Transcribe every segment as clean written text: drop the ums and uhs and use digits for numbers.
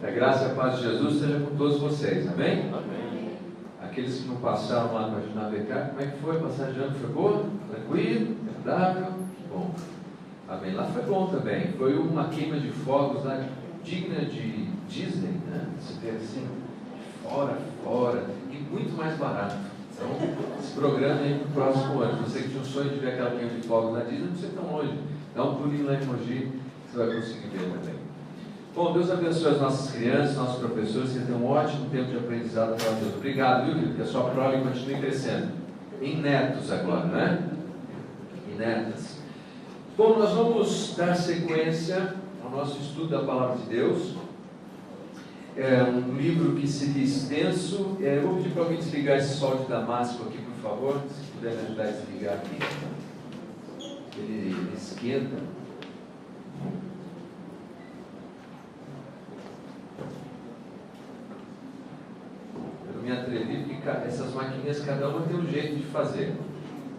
A graça e a paz de Jesus seja com todos vocês, amém? Amém. Aqueles que não passaram lá para ajudar a becar, como é que foi? A passagem de ano foi boa? Tranquilo? Agradável? Bom. Amém. Lá foi bom também. Foi uma queima de fogos lá digna de Disney, né? Você vê assim, fora, e muito mais barato. Então, esse programa aí para o próximo ano. Você que tinha um sonho de ver aquela queima de fogos na Disney, não precisa ir tão longe. Dá um pulinho lá em Mogi, você vai conseguir ver também. Bom, Deus abençoe as nossas crianças, nossos professores, que tenham um ótimo tempo de aprendizado para Deus. Obrigado, viu, Lívia? Que a sua prole continue crescendo. Em netos agora, né? Em netas. Bom, nós vamos dar sequência ao nosso estudo da Palavra de Deus. É um livro que seria extenso. Eu vou pedir para alguém desligar esse sol de Damasco aqui, por favor. Se puder me ajudar a desligar aqui. Ele esquenta. Me atrevi, porque essas maquininhas, cada uma tem um jeito de fazer.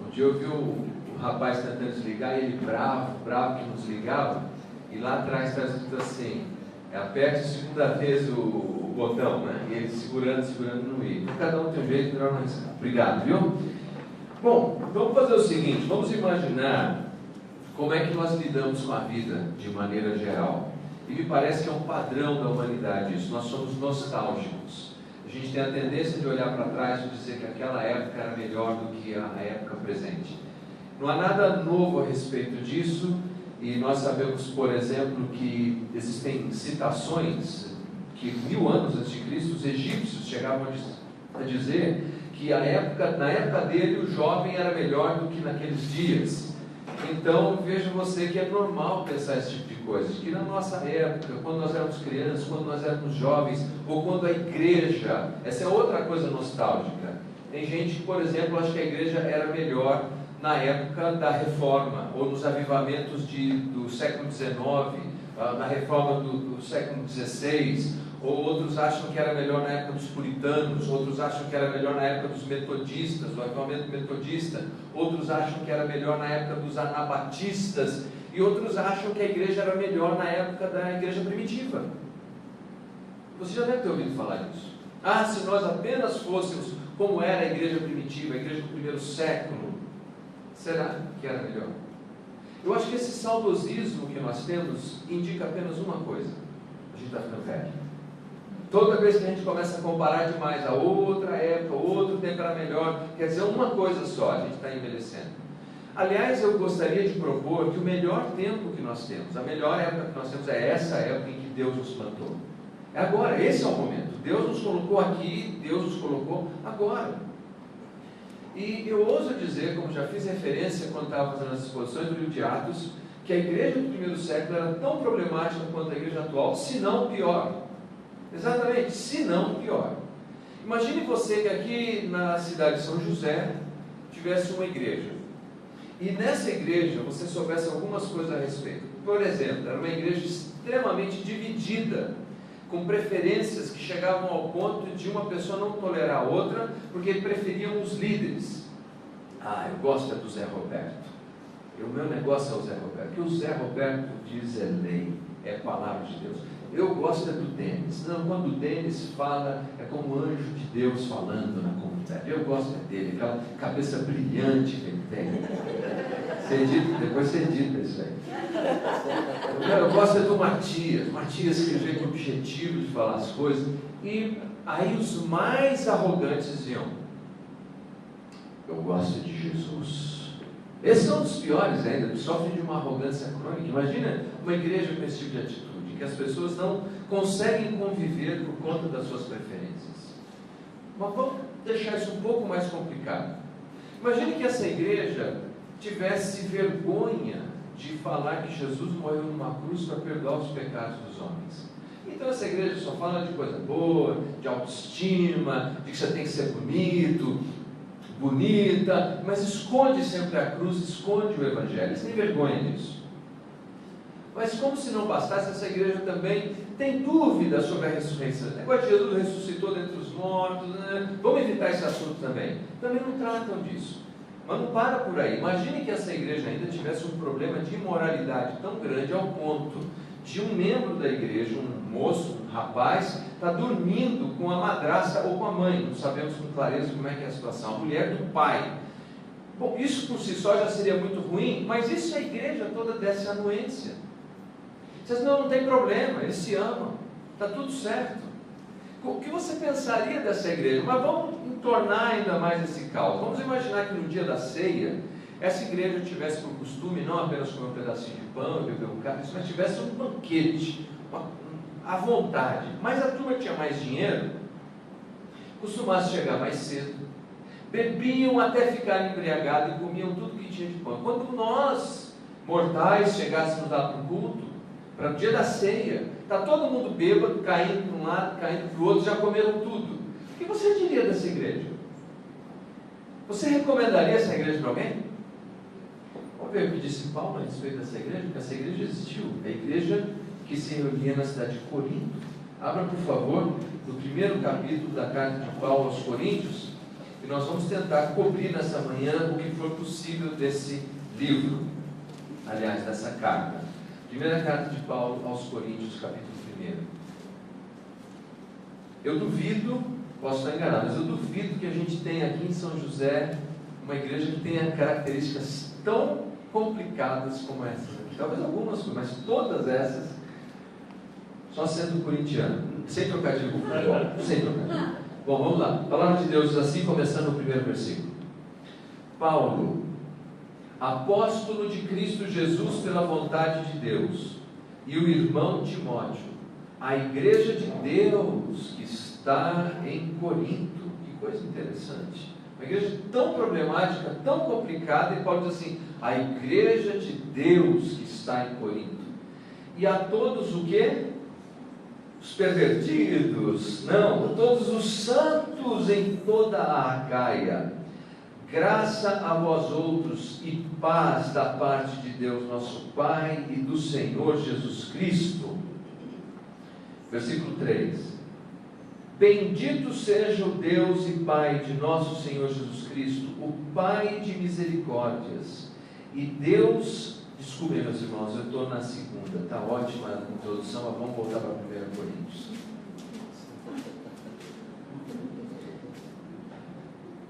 Um dia eu vi o rapaz tentando desligar, e ele bravo que não desligava, e lá atrás está escrito assim, aperte a segunda vez o botão, né? E ele segurando não ia. Então cada um tem um jeito, melhor não arriscar. Obrigado, viu? Bom, vamos fazer o seguinte, vamos imaginar como é que nós lidamos com a vida de maneira geral. E me parece que é um padrão da humanidade isso, nós somos nostálgicos. A gente tem a tendência de olhar para trás e dizer que aquela época era melhor do que a época presente. Não há nada novo a respeito disso, e nós sabemos, por exemplo, que existem citações que 1000 anos antes de Cristo, os egípcios chegavam a dizer que na época dele o jovem era melhor do que naqueles dias. Então, veja você que é normal pensar esse tipo de coisa, que na nossa época, quando nós éramos crianças, quando nós éramos jovens, ou quando a igreja, essa é outra coisa nostálgica. Tem gente que, por exemplo, acha que a igreja era melhor na época da reforma, ou nos avivamentos do século XIX, na reforma do século XVI, ou outros acham que era melhor na época dos puritanos, outros acham que era melhor na época dos metodistas, do avivamento metodista, outros acham que era melhor na época dos anabatistas, e outros acham que a igreja era melhor na época da igreja primitiva. Você já deve ter ouvido falar disso. Ah, se nós apenas fôssemos como era a igreja primitiva, a igreja do primeiro século, será que era melhor? Eu acho que esse saudosismo que nós temos indica apenas uma coisa: a gente está ficando velho. Toda vez que a gente começa a comparar demais a outra época, outro tempo era melhor, quer dizer uma coisa só: a gente está envelhecendo. Aliás, eu gostaria de propor que o melhor tempo que nós temos, a melhor época que nós temos, é essa época em que Deus nos plantou. É agora, esse é o momento. Deus nos colocou aqui, Deus nos colocou agora. E eu ouso dizer, como já fiz referência quando estava fazendo as exposições do livro de Atos, que a igreja do primeiro século era tão problemática quanto a igreja atual, se não pior. Exatamente, se não pior. Imagine você que aqui na cidade de São José tivesse uma igreja, e nessa igreja você soubesse algumas coisas a respeito. Por exemplo, era uma igreja extremamente dividida, com preferências que chegavam ao ponto de uma pessoa não tolerar a outra, porque preferiam os líderes. Ah, eu gosto do Zé Roberto. O meu negócio é o Zé Roberto. O que o Zé Roberto diz é lei, é palavra de Deus. Eu gosto do Denis. Não, quando o Denis fala, é como o anjo de Deus falando na comunidade. Eu gosto dele, aquela cabeça brilhante que ele tem. Depois você edita isso aí. Eu gosto do Matias. Matias que jeito objetivo de falar as coisas. E aí os mais arrogantes diziam: eu gosto de Jesus. Esses são os piores ainda, que sofrem de uma arrogância crônica. Imagina uma igreja com esse tipo de atitude, que as pessoas não conseguem conviver por conta das suas preferências. Mas vamos deixar isso um pouco mais complicado. Imagine que essa igreja tivesse vergonha de falar que Jesus morreu numa cruz para perdoar os pecados dos homens. Então essa igreja só fala de coisa boa, de autoestima, de que você tem que ser bonita, mas esconde sempre a cruz, esconde o evangelho. Eles têm vergonha disso. Mas como se não bastasse, essa igreja também tem dúvidas sobre a ressurreição. O negócio de Jesus ressuscitou dentre os mortos, né? Vamos evitar esse assunto também. Também não tratam disso. Mas não para por aí. Imagine que essa igreja ainda tivesse um problema de imoralidade tão grande ao ponto de um membro da igreja, um moço, um rapaz está dormindo com a madrasta ou com a mãe, não sabemos com clareza como é que é a situação, a mulher do pai. Bom, isso por si só já seria muito ruim, mas isso a igreja toda desce a anuência. Vocês não tem problema, eles se amam, está tudo certo. O que você pensaria dessa igreja? Mas vamos entornar ainda mais esse caos. Vamos imaginar que no dia da ceia, essa igreja tivesse por costume não apenas comer um pedacinho de pão e beber um cálice, mas tivesse um banquete, à vontade. Mas a turma tinha mais dinheiro, costumasse chegar mais cedo, bebiam até ficar embriagados e comiam tudo que tinha de pão. Quando nós, mortais, chegássemos lá para o culto, para o dia da ceia, está todo mundo bêbado, caindo para um lado, caindo para o outro, já comeram tudo. O que você diria dessa igreja? Você recomendaria essa igreja para alguém? Vamos ver o que disse Paulo a respeito dessa igreja, porque essa igreja existiu. A igreja que se reunia na cidade de Corinto. Abra, por favor, no primeiro capítulo da carta de Paulo aos Coríntios, e nós vamos tentar cobrir nessa manhã o que for possível desse livro, aliás, dessa carta. Primeira carta de Paulo aos Coríntios, capítulo 1. Eu duvido, posso estar enganado, mas eu duvido que a gente tenha aqui em São José uma igreja que tenha características tão complicadas como essas aqui. Talvez algumas, mas todas essas, só sendo corintiano, sem trocadilho, sem trocadilho. Bom, vamos lá. A palavra de Deus diz assim, começando o primeiro versículo. Paulo, apóstolo de Cristo Jesus pela vontade de Deus, e o irmão Timóteo, a igreja de Deus que está em Corinto. Que coisa interessante, uma igreja tão problemática, tão complicada, e Paulo diz assim, a igreja de Deus que está em Corinto, e a todos o quê? Os pervertidos, não, todos os santos em toda a Acaia. Graça a vós outros e paz da parte de Deus nosso Pai e do Senhor Jesus Cristo. Versículo 3. Bendito seja o Deus e Pai de nosso Senhor Jesus Cristo, o Pai de misericórdias e Deus... Desculpem, meus irmãos, eu estou na segunda, está ótima a introdução, mas vamos voltar para 1 Coríntios.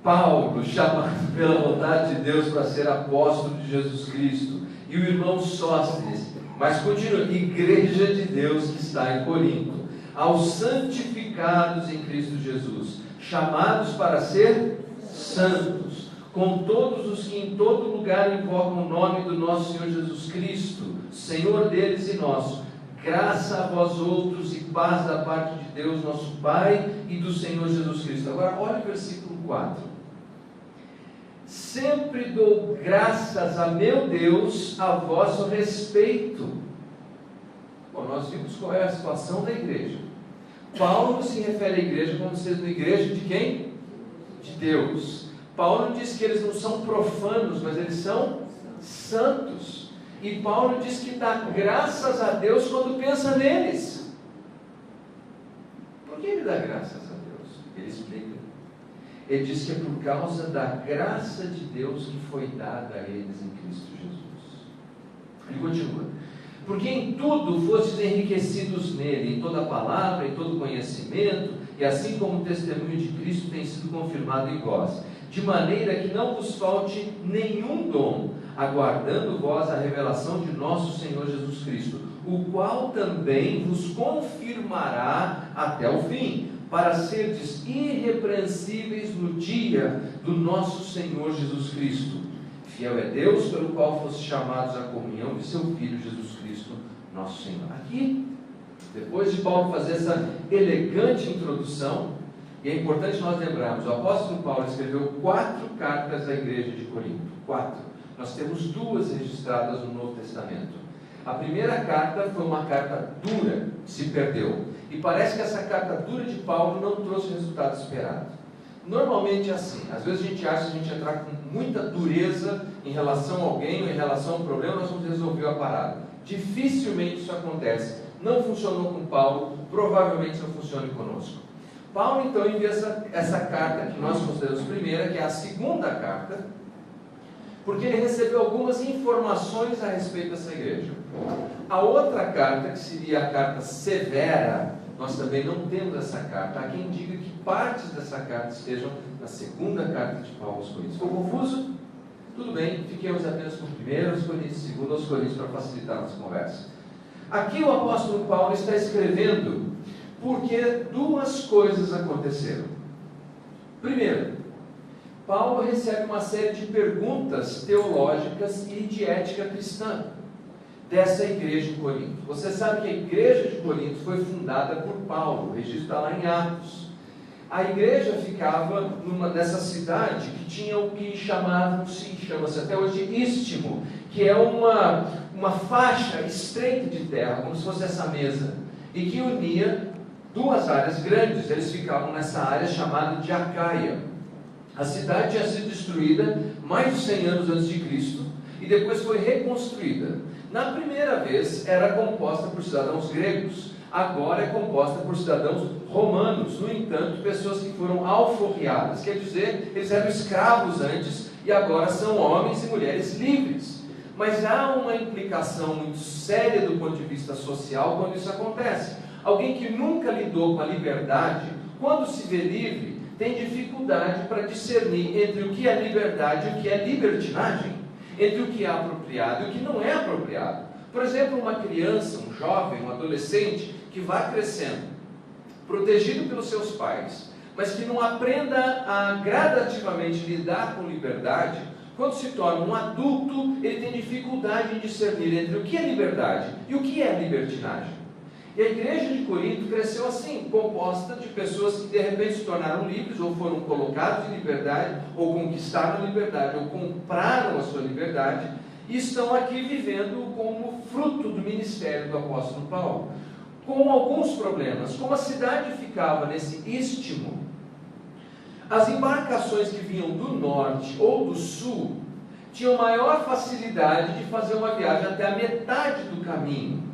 Paulo, chamado pela vontade de Deus para ser apóstolo de Jesus Cristo, e o irmão Sóstenes, mas continua, igreja de Deus que está em Corinto, aos santificados em Cristo Jesus, chamados para ser santos, com todos os que em todo lugar invocam o nome do nosso Senhor Jesus Cristo, Senhor deles e nosso. Graça a vós outros e paz da parte de Deus nosso Pai e do Senhor Jesus Cristo. Agora olha o versículo 4. Sempre dou graças a meu Deus a vosso respeito. Bom, nós vimos qual é a situação da igreja. Paulo se refere à igreja como sendo uma igreja de quem? De Deus. Paulo diz que eles não são profanos, mas eles são santos. E Paulo diz que dá graças a Deus quando pensa neles. Por que ele dá graças a Deus? Ele explica. Ele diz que é por causa da graça de Deus que foi dada a eles em Cristo Jesus. Ele continua. Porque em tudo fostes enriquecidos nele, em toda palavra, em todo conhecimento, e assim como o testemunho de Cristo tem sido confirmado em vós, de maneira que não vos falte nenhum dom, aguardando vós a revelação de nosso Senhor Jesus Cristo, o qual também vos confirmará até o fim, para serdes irrepreensíveis no dia do nosso Senhor Jesus Cristo. Fiel é Deus, pelo qual fostes chamados à comunhão de seu Filho Jesus Cristo, nosso Senhor. Aqui, depois de Paulo fazer essa elegante introdução, e é importante nós lembrarmos, o apóstolo Paulo escreveu 4 cartas à igreja de Corinto. 4. Nós temos 2 registradas no Novo Testamento. A primeira carta foi uma carta dura, se perdeu. E parece que essa carta dura de Paulo não trouxe o resultado esperado. Normalmente é assim. Às vezes a gente acha que a gente entrar com muita dureza em relação a alguém ou em relação a um problema, nós vamos resolver a parada. Dificilmente isso acontece. Não funcionou com Paulo, provavelmente não funcione conosco. Paulo então envia essa carta que nós consideramos primeira, que é a segunda carta, porque ele recebeu algumas informações a respeito dessa igreja. A outra carta, que seria a carta severa, nós também não temos essa carta. Há quem diga que partes dessa carta estejam na segunda carta de Paulo aos Coríntios. Ficou confuso? Tudo bem, fiquemos apenas com 1 Coríntios, 2 Coríntios, para facilitar a nossa conversa. Aqui o apóstolo Paulo está escrevendo porque duas coisas aconteceram. Primeiro, Paulo recebe uma série de perguntas teológicas e de ética cristã dessa igreja em Corinto. Você sabe que a igreja de Corinto foi fundada por Paulo, o registro está lá em Atos. A igreja ficava nessa cidade que tinha o que chama-se até hoje istmo, que é uma faixa estreita de terra, como se fosse essa mesa, e que unia duas áreas grandes. Eles ficavam nessa área chamada de Acaia. A cidade tinha sido destruída mais de 100 anos antes de Cristo e depois foi reconstruída. Na primeira vez era composta por cidadãos gregos, agora é composta por cidadãos romanos. No entanto, pessoas que foram alforriadas, quer dizer, eles eram escravos antes e agora são homens e mulheres livres. Mas há uma implicação muito séria do ponto de vista social quando isso acontece. Alguém que nunca lidou com a liberdade, quando se vê livre, tem dificuldade para discernir entre o que é liberdade e o que é libertinagem, entre o que é apropriado e o que não é apropriado. Por exemplo, uma criança, um jovem, um adolescente que vai crescendo, protegido pelos seus pais, mas que não aprenda a gradativamente lidar com liberdade, quando se torna um adulto, ele tem dificuldade em discernir entre o que é liberdade e o que é libertinagem. E a igreja de Corinto cresceu assim, composta de pessoas que de repente se tornaram livres, ou foram colocados em liberdade, ou conquistaram a liberdade, ou compraram a sua liberdade, e estão aqui vivendo como fruto do ministério do apóstolo Paulo, com alguns problemas. Como a cidade ficava nesse istmo, as embarcações que vinham do norte ou do sul tinham maior facilidade de fazer uma viagem até a metade do caminho.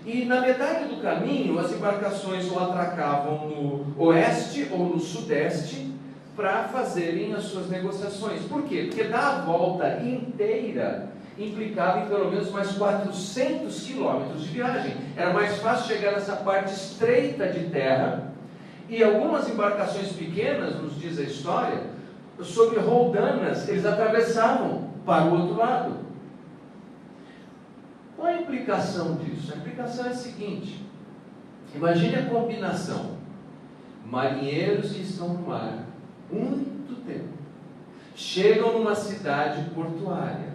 E na metade do caminho, as embarcações ou atracavam no oeste ou no sudeste para fazerem as suas negociações. Por quê? Porque dar a volta inteira implicava em pelo menos mais 400 quilômetros de viagem. Era mais fácil chegar nessa parte estreita de terra, e algumas embarcações pequenas, nos diz a história, sobre roldanas, eles atravessavam para o outro lado. Qual a implicação disso? A implicação é a seguinte: imagine a combinação: marinheiros que estão no mar muito tempo, chegam numa cidade portuária,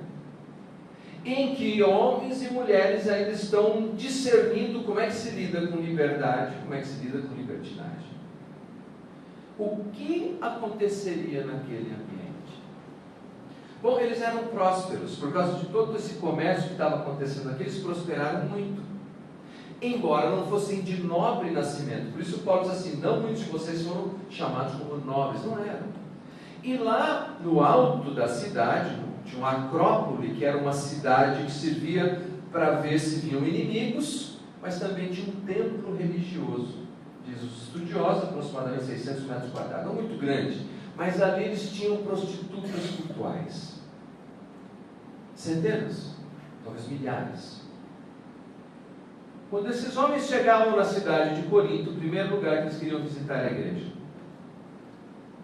em que homens e mulheres ainda estão discernindo como é que se lida com liberdade, como é que se lida com libertinagem. O que aconteceria naquele ambiente? Bom, eles eram prósperos, por causa de todo esse comércio que estava acontecendo aqui, eles prosperaram muito, embora não fossem de nobre nascimento. Por isso Paulo diz assim: não muitos de vocês foram chamados como nobres, não eram. E lá no alto da cidade, tinha uma acrópole, que era uma cidade que servia para ver se vinham inimigos, mas também tinha um templo religioso, diz os estudiosos, aproximadamente 600 metros quadrados, não muito grande, mas ali eles tinham prostitutas cultuais. Centenas, talvez milhares. Quando esses homens chegavam na cidade de Corinto, o primeiro lugar que eles queriam visitar era a igreja.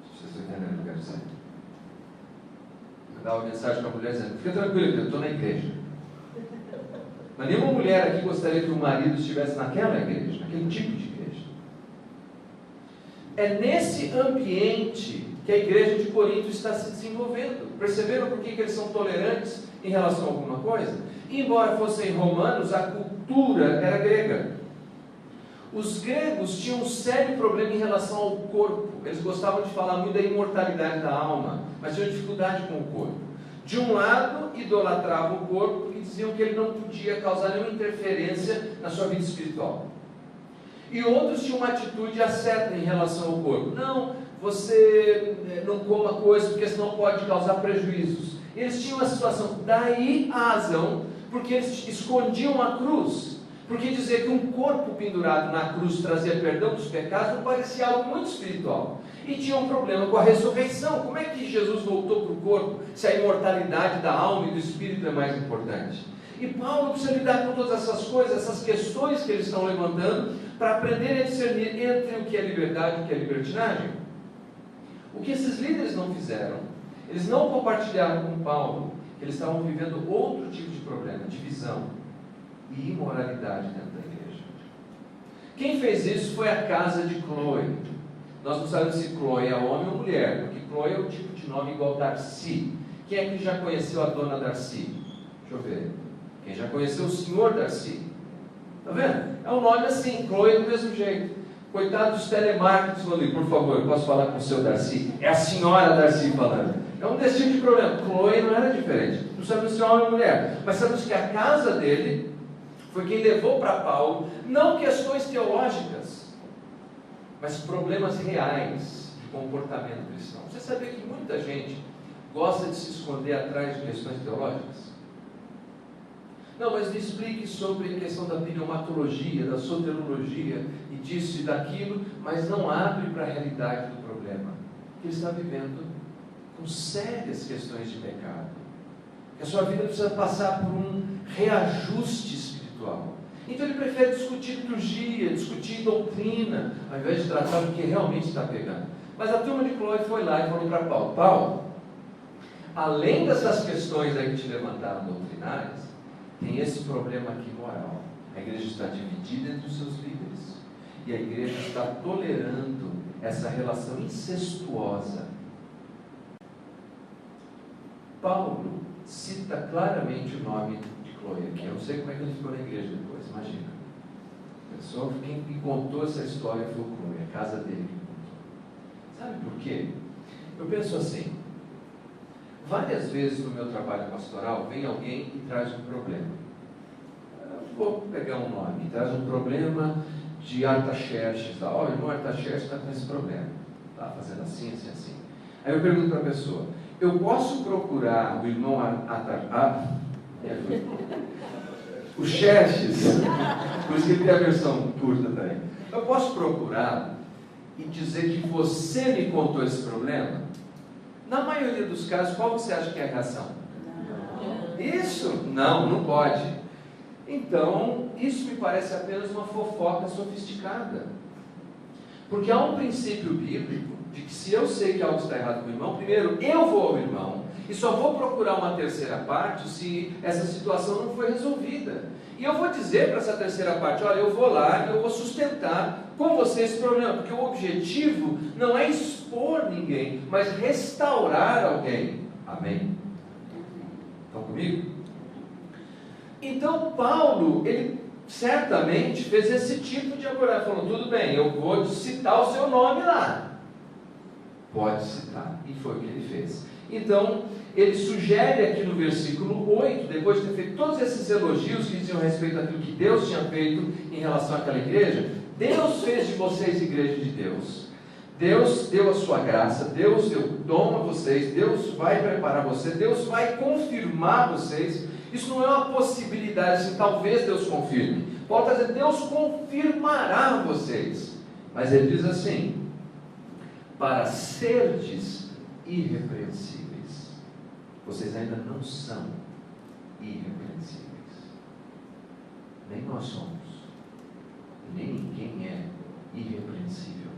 Vocês estão entendendo o que eu quero dizer? Eu dava uma mensagem para a mulher dizendo: fica tranquilo, eu estou na igreja. Mas nenhuma mulher aqui gostaria que o marido estivesse naquela igreja, naquele tipo de igreja. É nesse ambiente que a igreja de Corinto está se desenvolvendo. Perceberam por que eles são tolerantes em relação a alguma coisa? Embora fossem romanos, a cultura era grega. Os gregos tinham um sério problema em relação ao corpo. Eles gostavam de falar muito da imortalidade da alma, mas tinham dificuldade com o corpo. De um lado, idolatravam o corpo e diziam que ele não podia causar nenhuma interferência na sua vida espiritual. E outros tinham uma atitude acerta em relação ao corpo. Não, você não coma coisas, porque senão pode causar prejuízos. Eles tinham uma situação, daí a razão, porque eles escondiam a cruz. Porque dizer que um corpo pendurado na cruz trazia perdão dos pecados não parecia algo muito espiritual. E tinha um problema com a ressurreição. Como é que Jesus voltou para o corpo, se a imortalidade da alma e do espírito é mais importante? E Paulo precisa lidar com todas essas coisas, essas questões que eles estão levantando, para aprenderem a discernir entre o que é liberdade e o que é libertinagem. O que esses líderes não fizeram, eles não compartilharam com Paulo que eles estavam vivendo outro tipo de problema, divisão e imoralidade dentro da igreja. Quem fez isso foi a casa de Chloe. Nós não sabemos se Chloe é homem ou mulher, porque Chloe é o tipo de nome igual Darcy. Quem é que já conheceu a dona Darcy? Deixa eu ver. Quem já conheceu o senhor Darcy? Está vendo? É um nome assim, Chloe do mesmo jeito. Coitado dos telemarketers ali, por favor, eu posso falar com o seu Darcy? É a senhora Darcy falando. É um desse tipo de problema. Chloe não era diferente. Não sabemos se é homem ou mulher, mas sabemos que a casa dele foi quem levou para Paulo, não questões teológicas, mas problemas reais de comportamento cristão. Você sabia que muita gente gosta de se esconder atrás de questões teológicas? Não, mas me explique sobre a questão da pneumatologia, da soterologia, e disso e daquilo, mas não abre para a realidade do problema. Ele está vivendo com sérias questões de pecado. Que a sua vida precisa passar por um reajuste espiritual. Então ele prefere discutir liturgia, discutir doutrina, ao invés de tratar do que realmente está pegando. Mas a turma de Chloe foi lá e falou para Paulo: Paulo, além dessas questões aí que te levantaram doutrinárias, tem esse problema aqui moral. A igreja está dividida entre os seus líderes. E a igreja está tolerando essa relação incestuosa. Paulo cita claramente o nome de Chloe aqui. Eu não sei como é que ele ficou na igreja depois, imagina. Pessoal, quem me contou essa história foi o Chloe, a casa dele que contou. Sabe por quê? Eu penso assim, várias vezes no meu trabalho pastoral vem alguém e traz um problema. Eu vou pegar um nome, traz um problema de Artaxerxes. O irmão Artaxerxes está com esse problema, está fazendo assim, assim, assim. Aí eu pergunto para a pessoa: eu posso procurar o irmão o Xerxes, por isso que ele tem a versão curta também. Eu posso procurar e dizer que você me contou esse problema? Na maioria dos casos, qual você acha que é a reação? Não. Isso? Não pode. Então, isso me parece apenas uma fofoca sofisticada. Porque há um princípio bíblico de que se eu sei que algo está errado com o irmão, primeiro eu vou ao irmão e só vou procurar uma terceira parte se essa situação não foi resolvida. E eu vou dizer para essa terceira parte: olha, eu vou lá e eu vou sustentar com você esse problema, porque o objetivo não é expor ninguém, mas restaurar alguém. Amém? Estão comigo? Então Paulo, ele certamente fez esse tipo de abordagem, falou: tudo bem, eu vou citar o seu nome lá. Pode citar, e foi o que ele fez. Então, ele sugere aqui no versículo 8, depois de ter feito todos esses elogios que diziam a respeito daquilo que Deus tinha feito em relação àquela igreja: Deus fez de vocês igreja de Deus. Deus deu a sua graça, Deus deu dom a vocês, Deus vai preparar você, Deus vai confirmar vocês. Isso não é uma possibilidade, assim, talvez Deus confirme. Paulo está dizendo: Deus confirmará vocês. Mas ele diz assim: para serdes irrepreensíveis. Vocês ainda não são irrepreensíveis. Nem nós somos. Nem ninguém é irrepreensível.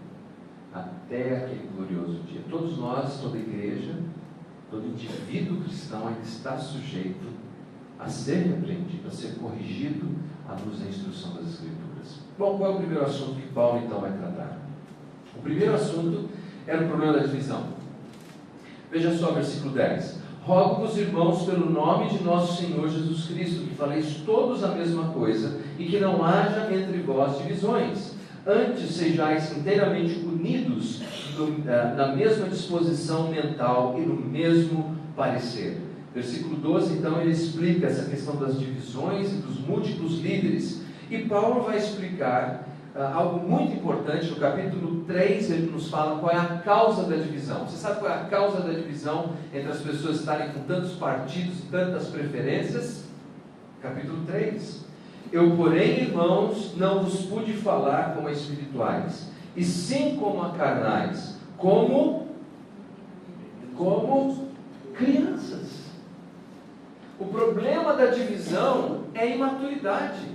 Até aquele glorioso dia. Todos nós, toda igreja, todo indivíduo cristão ainda está sujeito a ser repreendido, a ser corrigido à luz da instrução das Escrituras. Bom, qual é o primeiro assunto que Paulo então vai tratar? O primeiro assunto era o problema da divisão. Veja só o versículo 10. Rogo-vos, irmãos, pelo nome de nosso Senhor Jesus Cristo, que faleis todos a mesma coisa, e que não haja entre vós divisões. Antes sejais inteiramente unidos na mesma disposição mental e no mesmo parecer. Versículo 12, então, ele explica essa questão das divisões e dos múltiplos líderes. E Paulo vai explicar algo muito importante. No capítulo 3, ele nos fala qual é a causa da divisão. Você sabe qual é a causa da divisão entre as pessoas estarem com tantos partidos e tantas preferências? Capítulo 3. Eu, porém, irmãos, não vos pude falar como a espirituais, e sim como a carnais, como crianças. O problema da divisão é imaturidade,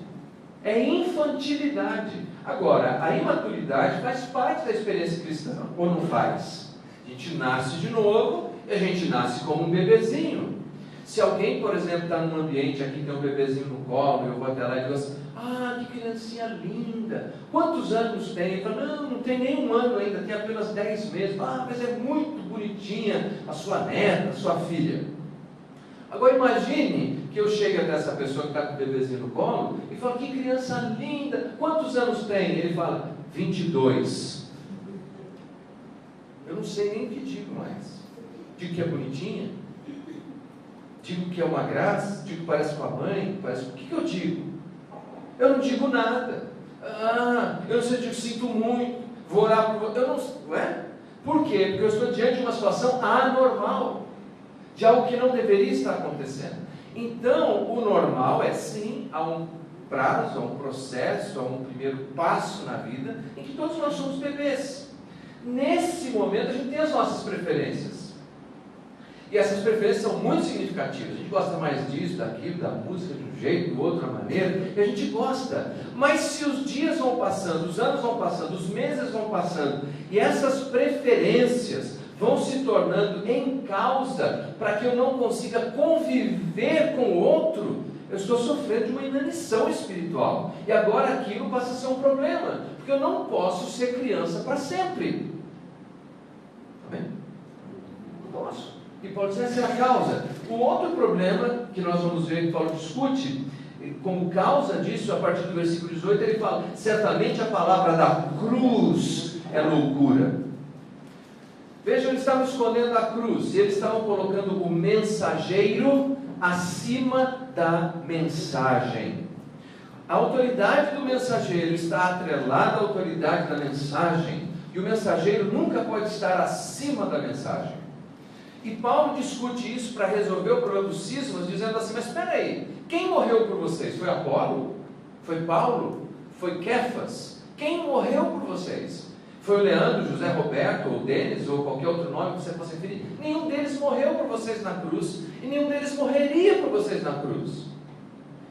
é infantilidade. Agora, a imaturidade faz parte da experiência cristã, ou não faz? A gente nasce de novo e a gente nasce como um bebezinho. Se alguém, por exemplo, está num ambiente, aqui tem um bebezinho no colo, eu vou até lá e digo assim, ah, que criancinha linda, quantos anos tem? Ele fala, não tem nem um ano ainda, tem apenas 10 meses. Ah, mas é muito bonitinha a sua neta, a sua filha. Agora imagine que eu chegue até essa pessoa que está com o bebezinho no colo e falo, que criança linda, quantos anos tem? Ele fala, 22. Eu não sei nem o que digo mais. Digo que é bonitinha? Digo que é uma graça? Digo que parece com a mãe? O que eu digo? Eu não digo nada. Ah, eu não sei, eu sinto muito, vou orar por você. Eu não é? Por quê? Porque eu estou diante de uma situação anormal, de algo que não deveria estar acontecendo. Então, o normal é sim, há um prazo, há um processo, há um primeiro passo na vida, em que todos nós somos bebês. Nesse momento, a gente tem as nossas preferências. E essas preferências são muito significativas. A gente gosta mais disso, daquilo, da música de um jeito, de outra maneira, e a gente gosta. Mas se os dias vão passando, os anos vão passando, os meses vão passando, e essas preferências vão se tornando em causa para que eu não consiga conviver com o outro, eu estou sofrendo de uma inanição espiritual. E agora aquilo passa a ser um problema, porque eu não posso ser criança para sempre. Está bem? Não posso. E pode ser essa a causa. O outro problema que nós vamos ver que Paulo discute, como causa disso, a partir do versículo 18, ele fala, certamente a palavra da cruz é loucura. Vejam, eles estavam escondendo a cruz, e eles estavam colocando o mensageiro acima da mensagem. A autoridade do mensageiro está atrelada à autoridade da mensagem, e o mensageiro nunca pode estar acima da mensagem. E Paulo discute isso para resolver o problema dos cismas, dizendo assim, mas espera aí, quem morreu por vocês? Foi Apolo? Foi Paulo? Foi Kefas? Quem morreu por vocês? Foi o Leandro, José Roberto, ou Denis, ou qualquer outro nome que você possa referir? Nenhum deles morreu por vocês na cruz, e nenhum deles morreria por vocês na cruz.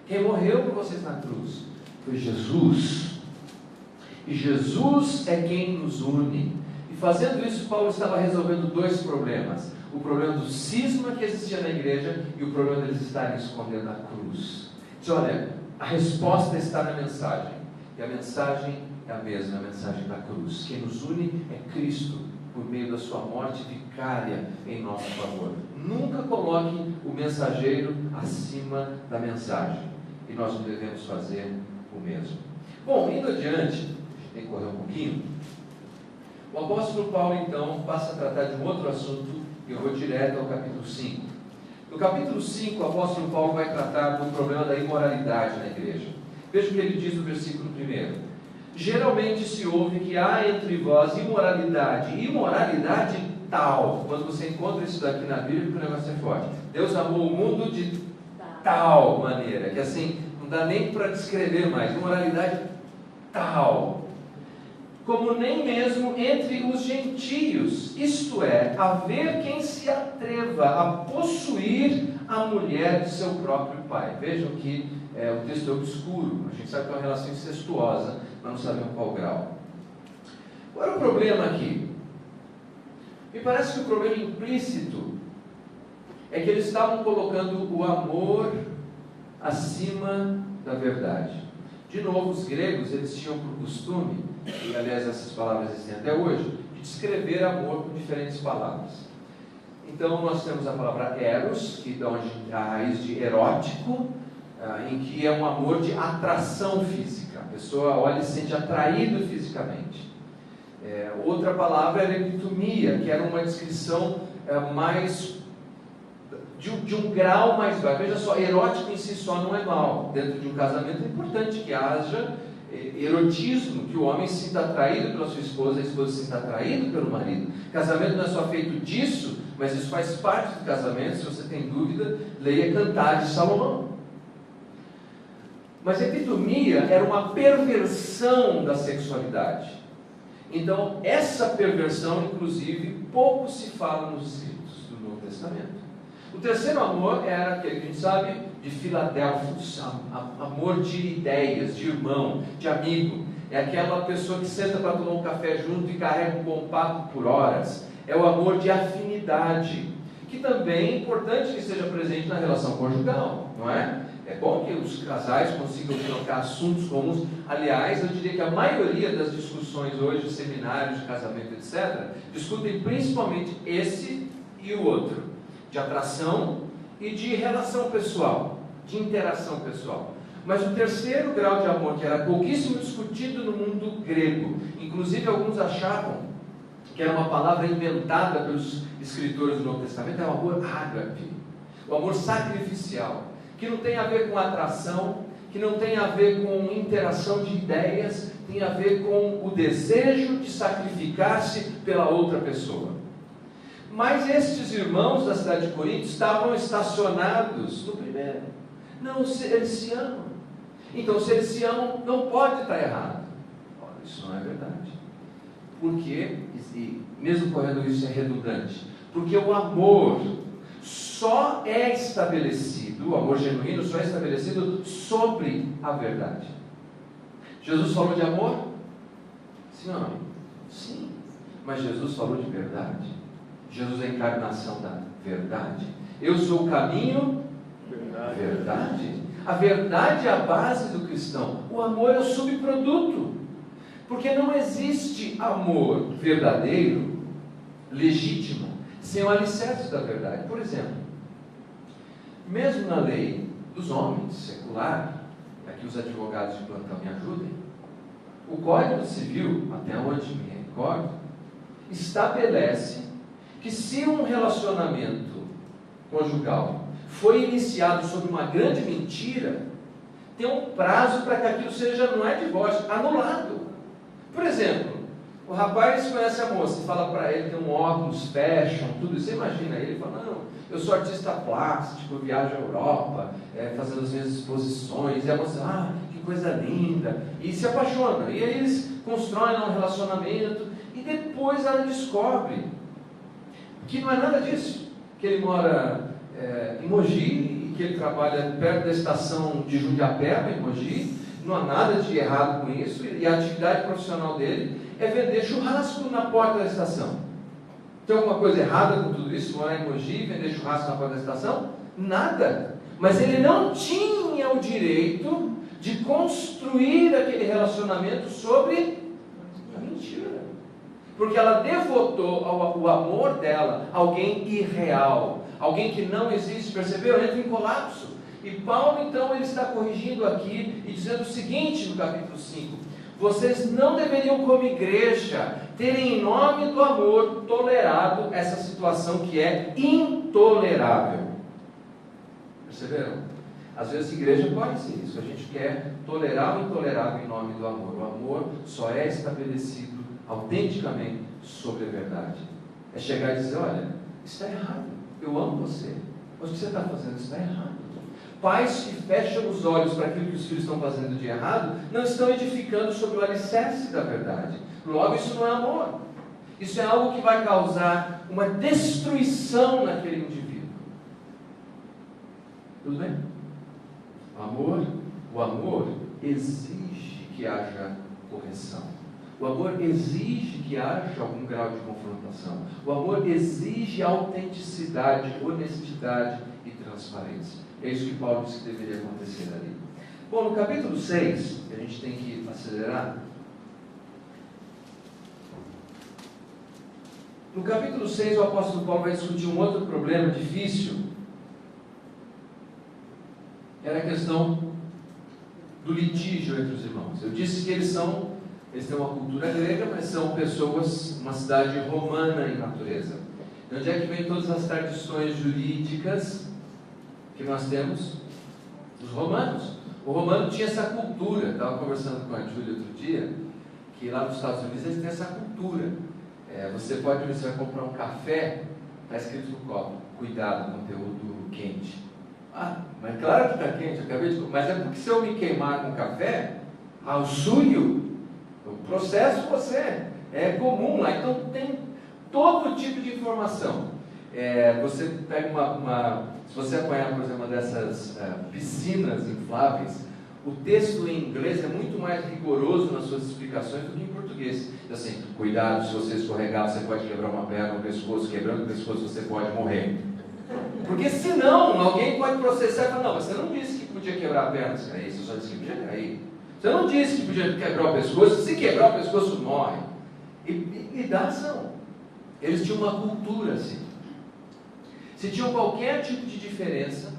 Quem morreu por vocês na cruz foi Jesus. E Jesus é quem nos une. E fazendo isso, Paulo estava resolvendo dois problemas. O problema do cisma que existia na igreja e o problema deles estarem escondendo a cruz. Diz, olha, a resposta está na mensagem. E a mensagem é a mesma, a mensagem da cruz. Quem nos une é Cristo, por meio da sua morte vicária em nosso favor. Nunca coloque o mensageiro acima da mensagem. E nós não devemos fazer o mesmo. Bom, indo adiante, a gente tem que correr um pouquinho. O apóstolo Paulo, então, passa a tratar de um outro assunto, e eu vou direto ao capítulo 5. No capítulo 5, o apóstolo Paulo vai tratar do problema da imoralidade na igreja. Veja o que ele diz no versículo 1. Geralmente se ouve que há entre vós imoralidade tal. Quando você encontra isso daqui na Bíblia, o negócio é forte. Deus amou o mundo de tal maneira, que assim, não dá nem para descrever mais. Imoralidade tal. Como nem mesmo entre os gentios, isto é, haver quem se atreva a possuir a mulher de seu próprio pai. Vejam que o texto é obscuro, a gente sabe que é uma relação incestuosa, mas não sabemos qual grau. Qual é o problema aqui? Me parece que o problema implícito é que eles estavam colocando o amor acima da verdade. De novo, os gregos, eles tinham por costume, e aliás essas palavras existem até hoje, de descrever amor com diferentes palavras. Então nós temos a palavra eros, que dá a raiz de erótico, em que é um amor de atração física. A pessoa olha e se sente atraído fisicamente. Outra palavra era epitomia, que era uma descrição mais de um grau mais baixo. Veja só, erótico em si só não é mal. Dentro de um casamento é importante que haja erotismo, que o homem se sinta atraído pela sua esposa, a esposa se sinta atraída pelo marido. Casamento não é só feito disso, mas isso faz parte do casamento. Se você tem dúvida, leia Cantar de Salomão. Mas epitomia era uma perversão da sexualidade. Então, essa perversão, inclusive, pouco se fala nos escritos do Novo Testamento. O terceiro amor era aquele que a gente sabe de Filadelfos, amor de ideias, de irmão, de amigo. é aquela pessoa que senta para tomar um café junto e carrega um bom papo por horas. É o amor de afinidade, que também é importante que esteja presente na relação conjugal, não é? É bom que os casais consigam trocar assuntos comuns. Aliás, eu diria que a maioria das discussões hoje, seminários de casamento, etc., discutem principalmente esse e o outro, de atração e de relação pessoal, de interação pessoal. Mas o terceiro grau de amor, que era pouquíssimo discutido no mundo grego, inclusive alguns achavam que era uma palavra inventada pelos escritores do Novo Testamento, é o amor ágape, o amor sacrificial, que não tem a ver com atração, que não tem a ver com interação de ideias, tem a ver com o desejo de sacrificar-se pela outra pessoa. Mas estes irmãos da cidade de Corinto estavam estacionados no primeiro. Não, eles se amam. Então, se eles se amam, não pode estar errado. Ora, isso não é verdade. Porque, e mesmo correndo isso é redundante, porque o amor só é estabelecido, o amor genuíno só é estabelecido sobre a verdade. Jesus falou de amor? Sim ou não? Sim. Mas Jesus falou de verdade. Jesus é a encarnação da verdade. Eu sou o caminho, verdade. A verdade é a base do cristão. O amor é o subproduto. Porque não existe amor verdadeiro, legítimo, sem o alicerce da verdade. Por exemplo, mesmo na lei dos homens, secular, aqui os advogados de plantão me ajudem, o Código Civil, até onde me recordo, estabelece que se um relacionamento conjugal foi iniciado sob uma grande mentira, tem um prazo para que aquilo seja, não é divórcio, anulado. Por exemplo, o rapaz conhece a moça e fala para ele, tem um óculos, fashion, tudo isso. Você imagina ele fala, não, eu sou artista plástico, eu viajo à Europa, fazendo as minhas exposições, e a moça, que coisa linda, e se apaixona, e aí eles constroem um relacionamento, e depois ela descobre que não é nada disso, que ele mora em Mogi, e que ele trabalha perto da estação de Jundiapeba, em Mogi. Não há nada de errado com isso, e a atividade profissional dele é vender churrasco na porta da estação. Tem alguma coisa errada com tudo isso? Morar em Mogi, vender churrasco na porta da estação? Nada. Mas ele não tinha o direito de construir aquele relacionamento sobre a mentira. Porque ela devotou o amor dela a alguém irreal, alguém que não existe, percebeu? Entra em colapso. E Paulo, então, ele está corrigindo aqui e dizendo o seguinte no capítulo 5: vocês não deveriam, como igreja, terem em nome do amor tolerado essa situação que é intolerável. Perceberam? Às vezes a igreja pode ser isso, a gente quer tolerar o intolerável em nome do amor. O amor só é estabelecido autenticamente sobre a verdade. É chegar e dizer, olha, isso está errado, eu amo você, mas o que você está fazendo está errado. Pais que fecham os olhos para aquilo que os filhos estão fazendo de errado, não estão edificando sobre o alicerce da verdade. Logo, isso não é amor. Isso é algo que vai causar uma destruição naquele indivíduo. Tudo bem? O amor exige que haja correção. O amor exige que haja algum grau de confrontação. O amor exige autenticidade, honestidade e transparência. É isso que Paulo disse que deveria acontecer ali. Bom, no capítulo 6, a gente tem que acelerar. No capítulo 6, o apóstolo Paulo vai discutir um outro problema difícil. Era a questão do litígio entre os irmãos. Eu disse que eles têm uma cultura grega, mas são pessoas, uma cidade romana em natureza. De onde é que vem todas as tradições jurídicas que nós temos? Dos romanos. O romano tinha essa cultura. Estava conversando com a Júlia outro dia, que lá nos Estados Unidos eles têm essa cultura. Você vai comprar um café, está escrito no copo, cuidado, conteúdo quente. Mas claro que está quente, mas é porque se eu me queimar com café, ao suio, o processo você é comum lá. Então tem todo tipo de informação. Você pega se você apanhar, por exemplo, uma dessas piscinas infláveis, o texto em inglês é muito mais rigoroso nas suas explicações do que em português. Assim, cuidado, se você escorregar, você pode quebrar uma perna, um pescoço, quebrando o pescoço, você pode morrer. Porque senão, alguém pode processar e falar, não, você não disse que podia quebrar a perna, você só disse que podia cair. Você não disse que podia quebrar o pescoço, se quebrar o pescoço, morre. E dá ação. Eles tinham uma cultura assim. Se tinham qualquer tipo de diferença,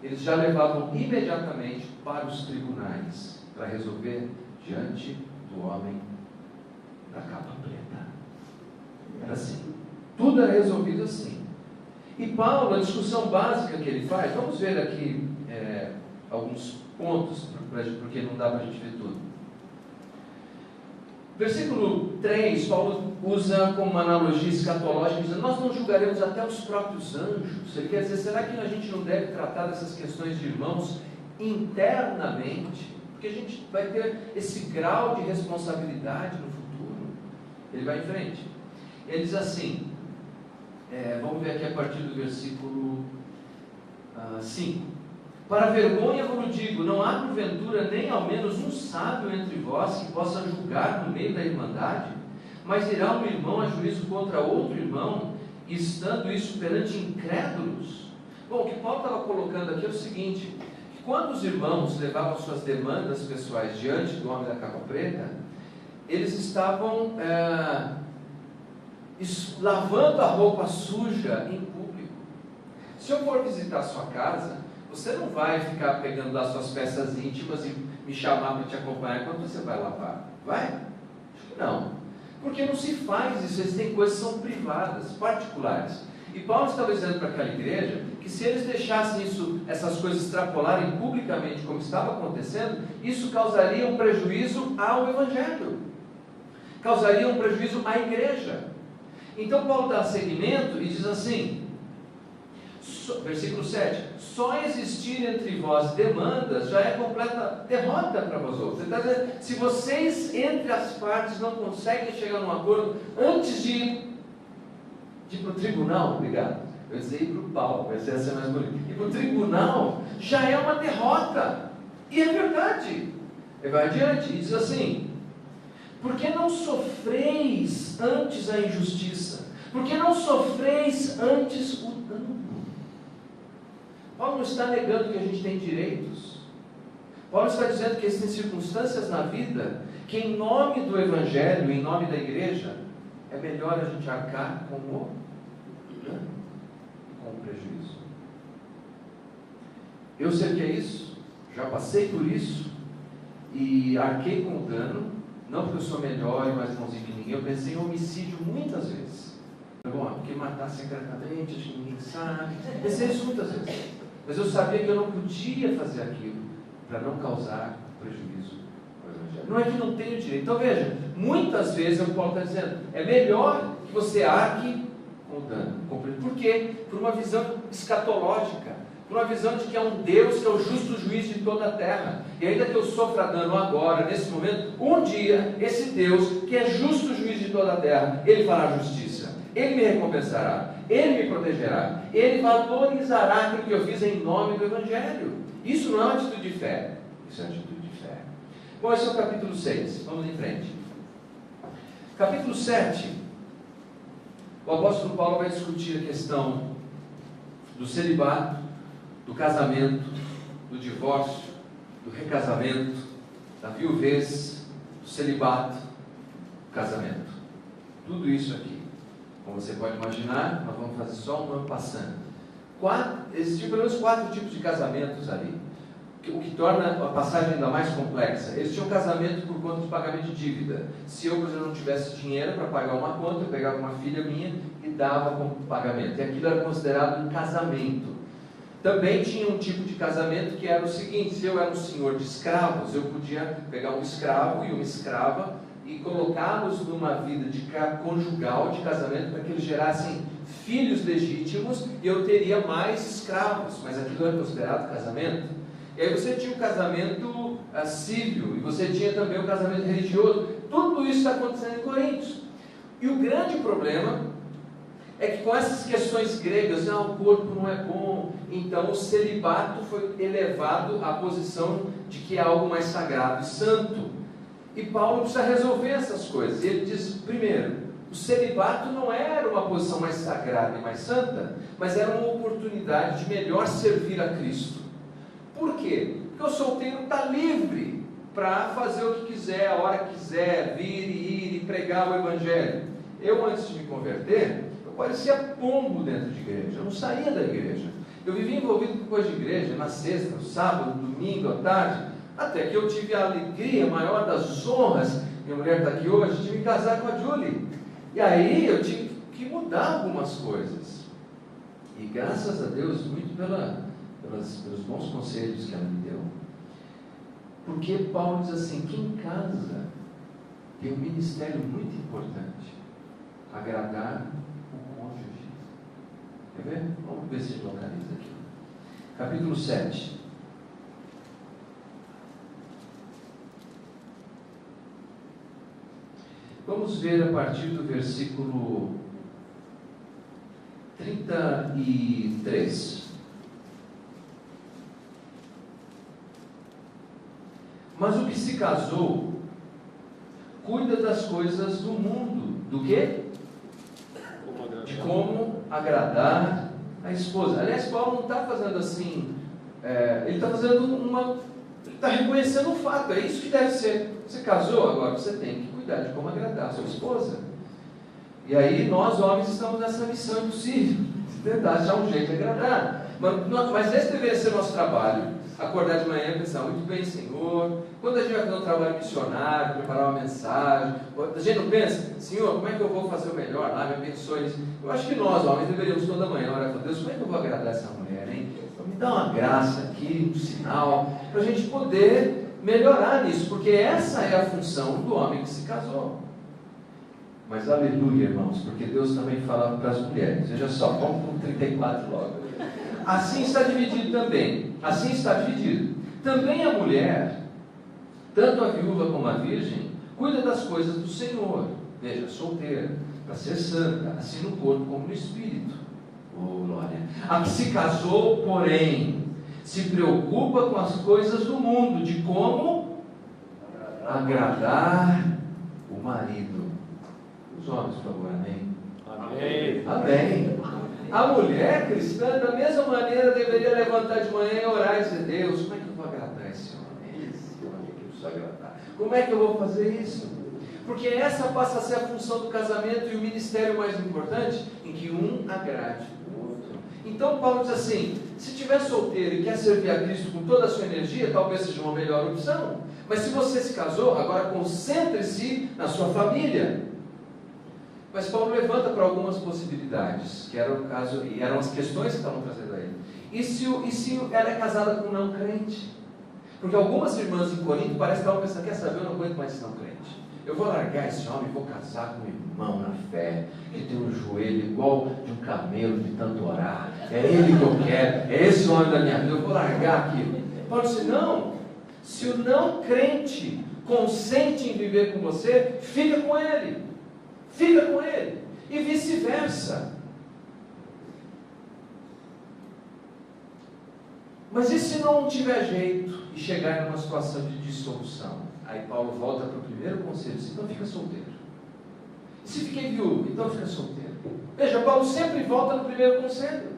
eles já levavam imediatamente para os tribunais, para resolver diante do homem da capa preta. Era assim. Tudo era resolvido assim. E Paulo, a discussão básica que ele faz, vamos ver aqui alguns pontos, porque não dá para a gente ver tudo. Versículo 3, Paulo usa como uma analogia escatológica, dizendo, nós não julgaremos até os próprios anjos. Ele quer dizer, será que a gente não deve tratar dessas questões de irmãos internamente? Porque a gente vai ter esse grau de responsabilidade no futuro. Ele vai em frente. Ele diz assim, vamos ver aqui a partir do versículo 5. Para vergonha vos digo, não há porventura nem ao menos um sábio entre vós que possa julgar no meio da irmandade, mas irá um irmão a juízo contra outro irmão, estando isso perante incrédulos? Bom, o que Paulo estava colocando aqui é o seguinte, que quando os irmãos levavam suas demandas pessoais diante do homem da capa preta, eles estavam lavando a roupa suja em público. Se eu for visitar a sua casa, você não vai ficar pegando lá suas peças íntimas e me chamar para te acompanhar quando você vai lavar. Vai? Acho que não. Porque não se faz isso, eles têm coisas que são privadas, particulares. E Paulo estava dizendo para aquela igreja que se eles deixassem essas coisas extrapolarem publicamente como estava acontecendo, isso causaria um prejuízo ao Evangelho. Causaria um prejuízo à igreja. Então Paulo dá seguimento e diz assim, versículo 7, só existir entre vós demandas já é completa derrota para vós outros. Ele está dizendo, se vocês entre as partes não conseguem chegar num acordo antes de ir para o tribunal, obrigado, eu disse ir para o pau, vai ser mais bonito, ir para o tribunal já é uma derrota, e é verdade. Ele vai adiante e diz assim, porque não sofreis antes a injustiça, porque não sofreis antes o dano. Paulo não está negando que a gente tem direitos. Paulo está dizendo que existem circunstâncias na vida que em nome do Evangelho, em nome da igreja, é melhor a gente arcar com o dano e com o prejuízo. Eu sei o que é isso, já passei por isso e arquei com o dano, não porque eu sou melhor e mais bonzinho que ninguém, eu pensei em homicídio muitas vezes. Bom, porque matar secretamente, acho que ninguém sabe. Pensei isso muitas vezes. Mas eu sabia que eu não podia fazer aquilo para não causar prejuízo ao Evangelho. Não é que não tenho direito. Então veja, muitas vezes o Paulo está dizendo, é melhor que você arque com o dano. Por quê? Por uma visão escatológica, por uma visão de que é um Deus que é o justo juiz de toda a terra. E ainda que eu sofra dano agora, nesse momento, um dia, esse Deus, que é justo juiz de toda a terra, Ele fará justiça. Ele me recompensará, Ele me protegerá, Ele valorizará aquilo que eu fiz em nome do Evangelho. Isso não é uma atitude de fé, isso é uma atitude de fé. Bom, esse é o capítulo 6, vamos em frente. Capítulo 7, o apóstolo Paulo vai discutir a questão do celibato, do casamento, do divórcio, do recasamento, da viuvez, do celibato, do casamento. Tudo isso aqui. Como você pode imaginar, nós vamos fazer só um ano passando. Existiam pelo menos 4 tipos de casamentos ali, o que torna a passagem ainda mais complexa. Existia um casamento por conta de pagamento de dívida. Se eu, por exemplo, não tivesse dinheiro para pagar uma conta, eu pegava uma filha minha e dava como pagamento. E aquilo era considerado um casamento. Também tinha um tipo de casamento que era o seguinte, se eu era um senhor de escravos, eu podia pegar um escravo e uma escrava e colocá-los numa vida conjugal, de casamento, para que eles gerassem filhos legítimos e eu teria mais escravos, mas aquilo era considerado casamento. E aí você tinha o casamento civil, e você tinha também o casamento religioso. Tudo isso está acontecendo em Coríntios. E o grande problema é que com essas questões gregas, o corpo não é bom, então o celibato foi elevado à posição de que é algo mais sagrado e santo. E Paulo precisa resolver essas coisas. Ele diz, primeiro, o celibato não era uma posição mais sagrada e mais santa, mas era uma oportunidade de melhor servir a Cristo. Por quê? Porque o solteiro está livre para fazer o que quiser, a hora que quiser, vir e ir e pregar o Evangelho. Eu, antes de me converter, eu parecia pombo dentro de igreja, eu não saía da igreja. Eu vivia envolvido com coisa de igreja, na sexta, no sábado, no domingo, à tarde, até que eu tive a alegria maior das honras, minha mulher está aqui hoje, de me casar com a Julie. E aí eu tive que mudar algumas coisas. E graças a Deus, muito pelos bons conselhos que ela me deu. Porque Paulo diz assim, quem casa tem um ministério muito importante, agradar o cônjuge. Quer ver? Vamos ver se a gente localiza aqui. Capítulo 7. Vamos ver a partir do versículo 33. Mas o que se casou, cuida das coisas do mundo. Do quê? De como agradar a esposa. Aliás, Paulo não está fazendo assim, ele está fazendo ele está reconhecendo o fato, é isso que deve ser. Você casou, agora você tem que cuidar de como agradar a sua esposa. E aí nós homens estamos nessa missão impossível, de tentar achar um jeito de agradar. Mas esse deveria ser o nosso trabalho. Acordar de manhã e pensar, muito bem, Senhor, quando a gente vai fazer um trabalho missionário, preparar uma mensagem, a gente não pensa, Senhor, como é que eu vou fazer o melhor lá, me abençoe isso. Eu acho que nós, homens, deveríamos toda manhã orar para Deus, como é que eu vou agradar essa mulher, hein? Então, me dá uma graça aqui, um sinal, para a gente poder melhorar nisso, porque essa é a função do homem que se casou. Mas aleluia, irmãos, porque Deus também fala para as mulheres. Veja só, vamos para o 34 logo. Assim está dividido também. Assim está dividido. Também a mulher, tanto a viúva como a virgem, cuida das coisas do Senhor. Veja, solteira, para ser santa, assim no corpo como no espírito. Oh, glória. A que se casou, porém, se preocupa com as coisas do mundo, de como agradar o marido. Os homens, por favor, amém? Amém. Amém. A mulher cristã, da mesma maneira, deveria levantar de manhã e orar e dizer, Deus, como é que eu vou agradar esse homem? Esse homem que eu preciso agradar. Como é que eu vou fazer isso? Porque essa passa a ser a função do casamento e o ministério mais importante, em que um agrade o outro. Então Paulo diz assim, se estiver solteiro e quer servir a Cristo com toda a sua energia, talvez seja uma melhor opção. Mas se você se casou, agora concentre-se na sua família. Mas Paulo levanta para algumas possibilidades, que era o caso, e eram as questões que estavam trazendo a ele. E se ela é casada com um não crente? Porque algumas irmãs em Corinto parecem que estavam pensando, quer saber, eu não aguento mais esse não crente. Eu vou largar esse homem e vou casar com um irmão na fé, que tem um joelho igual de um camelo de tanto orar. É ele que eu quero, é esse homem da minha vida, eu vou largar aquilo. Paulo disse, não, se o não crente consente em viver com você, fica com ele. Fica com ele, e vice-versa. Mas e se não tiver jeito e chegar numa situação de dissolução? Aí Paulo volta para o primeiro conselho, então fica solteiro. E se fiquei viúvo, então fica solteiro. Veja, Paulo sempre volta no primeiro conselho.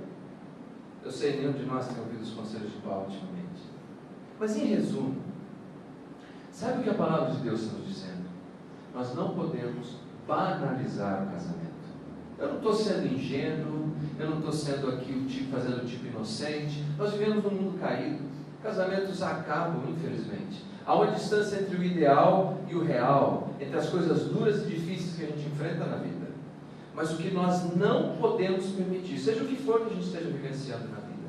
Eu sei, nenhum de nós tem ouvido os conselhos de Paulo ultimamente. Mas em resumo, sabe o que a palavra de Deus está nos dizendo? Nós não podemos banalizar o casamento. Eu não estou sendo ingênuo, eu não estou sendo aqui fazendo o tipo inocente. Nós vivemos num mundo caído. Casamentos acabam, infelizmente. Há uma distância entre o ideal e o real, entre as coisas duras e difíceis que a gente enfrenta na vida. Mas o que nós não podemos permitir, seja o que for que a gente esteja vivenciando na vida,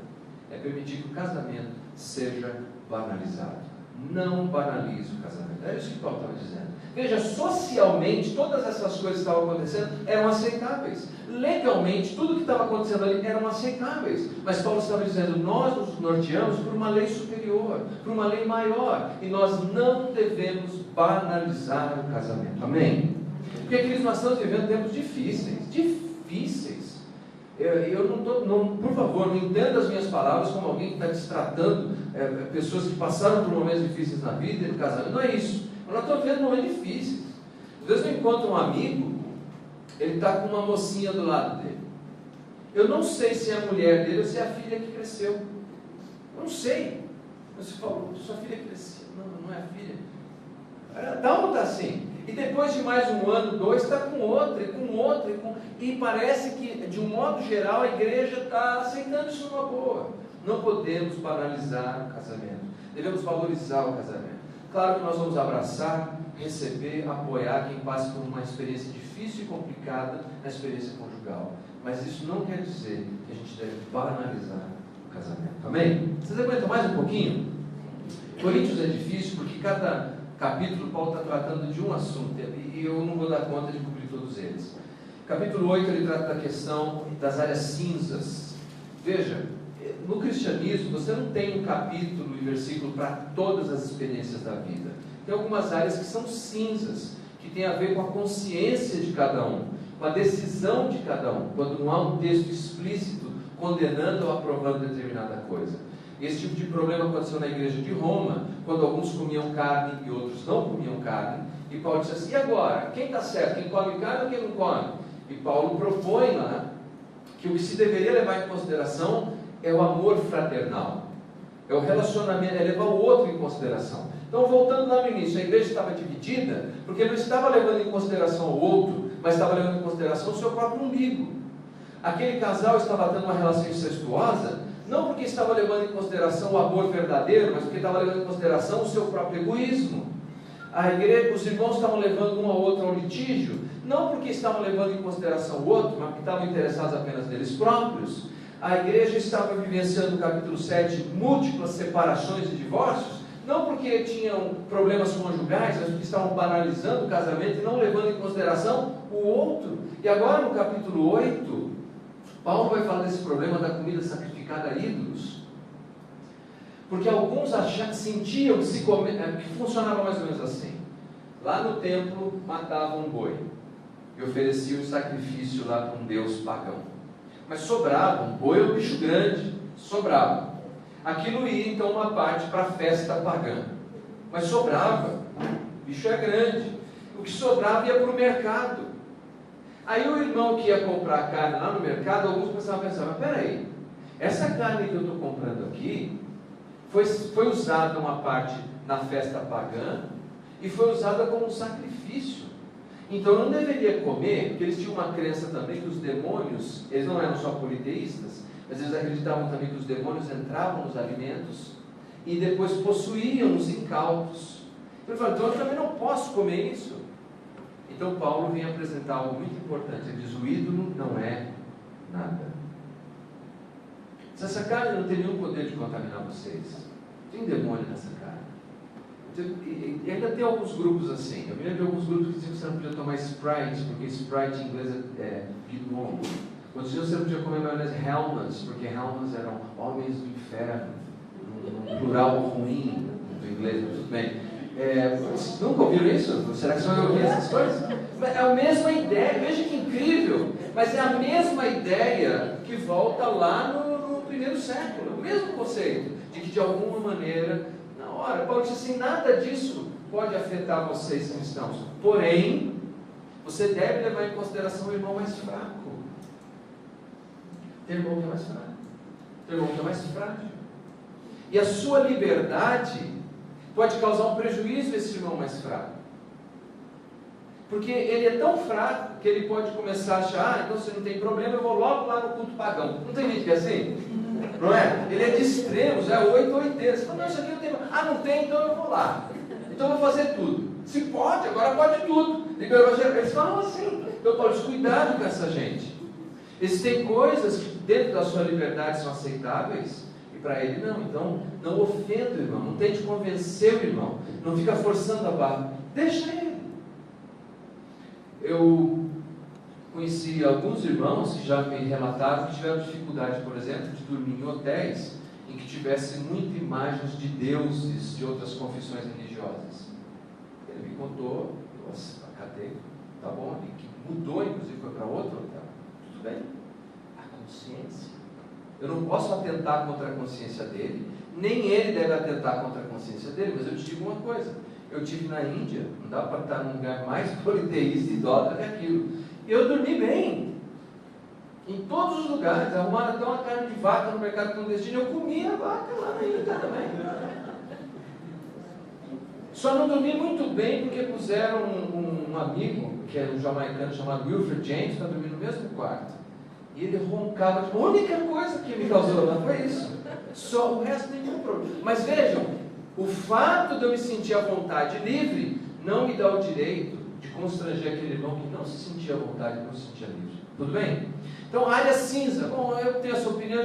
é permitir que o casamento seja banalizado. Não banalize o casamento. É isso que Paulo estava dizendo. Veja, socialmente, todas essas coisas que estavam acontecendo eram aceitáveis. Legalmente, tudo que estava acontecendo ali eram aceitáveis. Mas Paulo estava dizendo, nós nos norteamos por uma lei superior, por uma lei maior. E nós não devemos banalizar o casamento. Amém? Porque, queridos, nós estamos vivendo tempos difíceis. Difíceis. Eu por favor, não entenda as minhas palavras como alguém que está destratando pessoas que passaram por momentos difíceis na vida e no casamento. Não é isso. Nós estamos vivendo momentos difíceis. Às vezes eu encontro um amigo, ele está com uma mocinha do lado dele. Eu não sei se é a mulher dele ou se é a filha que cresceu. Eu não sei. Você falou, sua filha cresceu. Não é a filha. Dá ou não está assim? E depois de mais um ano, 2, está com outra, e com outra, e parece que, de um modo geral, a igreja está aceitando isso numa boa. Não podemos banalizar o casamento. Devemos valorizar o casamento. Claro que nós vamos abraçar, receber, apoiar quem passa por uma experiência difícil e complicada na experiência conjugal. Mas isso não quer dizer que a gente deve banalizar o casamento. Amém? Vocês aguentam mais um pouquinho? Coríntios é difícil porque cada capítulo Paulo está tratando de um assunto e eu não vou dar conta de cobrir todos eles. Capítulo 8 ele trata da questão das áreas cinzas. Veja, no cristianismo você não tem um capítulo e versículo para todas as experiências da vida. Tem algumas áreas que são cinzas, que tem a ver com a consciência de cada um, com a decisão de cada um, quando não há um texto explícito condenando ou aprovando determinada coisa. Esse tipo de problema aconteceu na igreja de Roma, quando alguns comiam carne e outros não comiam carne, e Paulo disse assim, e agora? Quem está certo? Quem come carne ou quem não come? E Paulo propõe lá que o que se deveria levar em consideração é o amor fraternal, é o relacionamento, é levar o outro em consideração. Então, voltando lá no início, a igreja estava dividida, porque não estava levando em consideração o outro, mas estava levando em consideração o seu próprio umbigo. Aquele casal estava tendo uma relação incestuosa, não porque estava levando em consideração o amor verdadeiro, mas porque estava levando em consideração o seu próprio egoísmo. A igreja, os irmãos estavam levando um ao outro ao litígio, não porque estavam levando em consideração o outro, mas porque estavam interessados apenas neles próprios. A igreja estava vivenciando no capítulo 7 múltiplas separações e divórcios, não porque tinham problemas conjugais, mas porque estavam banalizando o casamento e não levando em consideração o outro. E agora no capítulo 8, Paulo vai falar desse problema da comida sacrificada a ídolos, porque alguns sentiam que funcionava mais ou menos assim. Lá no templo matavam um boi e ofereciam um sacrifício lá para um deus pagão, mas sobrava, um boi é um bicho grande, sobrava, aquilo ia então uma parte para a festa pagã, mas sobrava, o bicho é grande, o que sobrava ia para o mercado. Aí o irmão que ia comprar carne lá no mercado, alguns começavam a pensar, mas peraí, essa carne que eu estou comprando aqui, foi usada uma parte na festa pagã, e foi usada como um sacrifício, então eu não deveria comer, porque eles tinham uma crença também que os demônios, eles não eram só politeístas, mas eles acreditavam também que os demônios entravam nos alimentos, e depois possuíam os incautos. Ele falou, então eu também não posso comer isso. Então Paulo vem apresentar algo muito importante. Ele diz, o ídolo não é nada. Se essa carne não tem nenhum poder de contaminar vocês, tem um demônio nessa carne. E ainda tem alguns grupos assim. Eu me lembro de alguns grupos que diziam que você não podia tomar Sprite, porque Sprite em inglês é bidon. Outros diziam que você não podia comer maionese Hellmann's, porque Hellmann's eram homens do inferno, num plural ruim do inglês, mas tudo bem. Nunca ouviram isso? Será que só eu ouvi essas coisas? É a mesma ideia, veja que incrível, mas é a mesma ideia que volta lá no primeiro século, o mesmo conceito, de que de alguma maneira, na hora, Paulo diz assim, nada disso pode afetar vocês cristãos, porém, você deve levar em consideração o irmão mais fraco. Tem irmão que é mais fraco, tem irmão que é mais frágil, e a sua liberdade pode causar um prejuízo a esse irmão mais fraco, porque ele é tão fraco que ele pode começar a achar, então se não tem problema, eu vou logo lá no culto pagão. Não tem gente que é assim? Não é? Ele é de extremos, é 8 ou 80. Você fala, não, isso aqui não tem, não tem, então eu vou lá, então eu vou fazer tudo. Se pode, agora pode tudo. Eles falam assim. Então Paulo diz, cuidado com essa gente. Existem coisas que dentro da sua liberdade são aceitáveis, para ele não, então não ofenda o irmão, não tente convencer o irmão, não fica forçando a barra, deixa ele. Eu conheci alguns irmãos que já me relataram que tiveram dificuldade, por exemplo, de dormir em hotéis em que tivesse muitas imagens de deuses de outras confissões religiosas. Ele me contou, cadê? Tá bom, e que mudou, inclusive foi para outro hotel, tudo bem? consciência. Eu não posso atentar contra a consciência dele, nem ele deve atentar contra a consciência dele, mas eu te digo uma coisa, eu estive na Índia, não dá para estar num lugar mais politeísta e idólatra que aquilo, e eu dormi bem, em todos os lugares, arrumaram até uma carne de vaca no mercado clandestino, eu comia a vaca lá na Índia também. Só não dormi muito bem porque puseram um amigo, que é um jamaicano chamado Wilfred James, para dormir no mesmo quarto. E ele roncava. A única coisa que me causou lá foi isso. Só o resto nenhum problema. Mas vejam, o fato de eu me sentir à vontade livre não me dá o direito de constranger aquele irmão que não se sentia à vontade, não se sentia livre. Tudo bem? Então, área cinza. Bom, eu tenho essa opinião.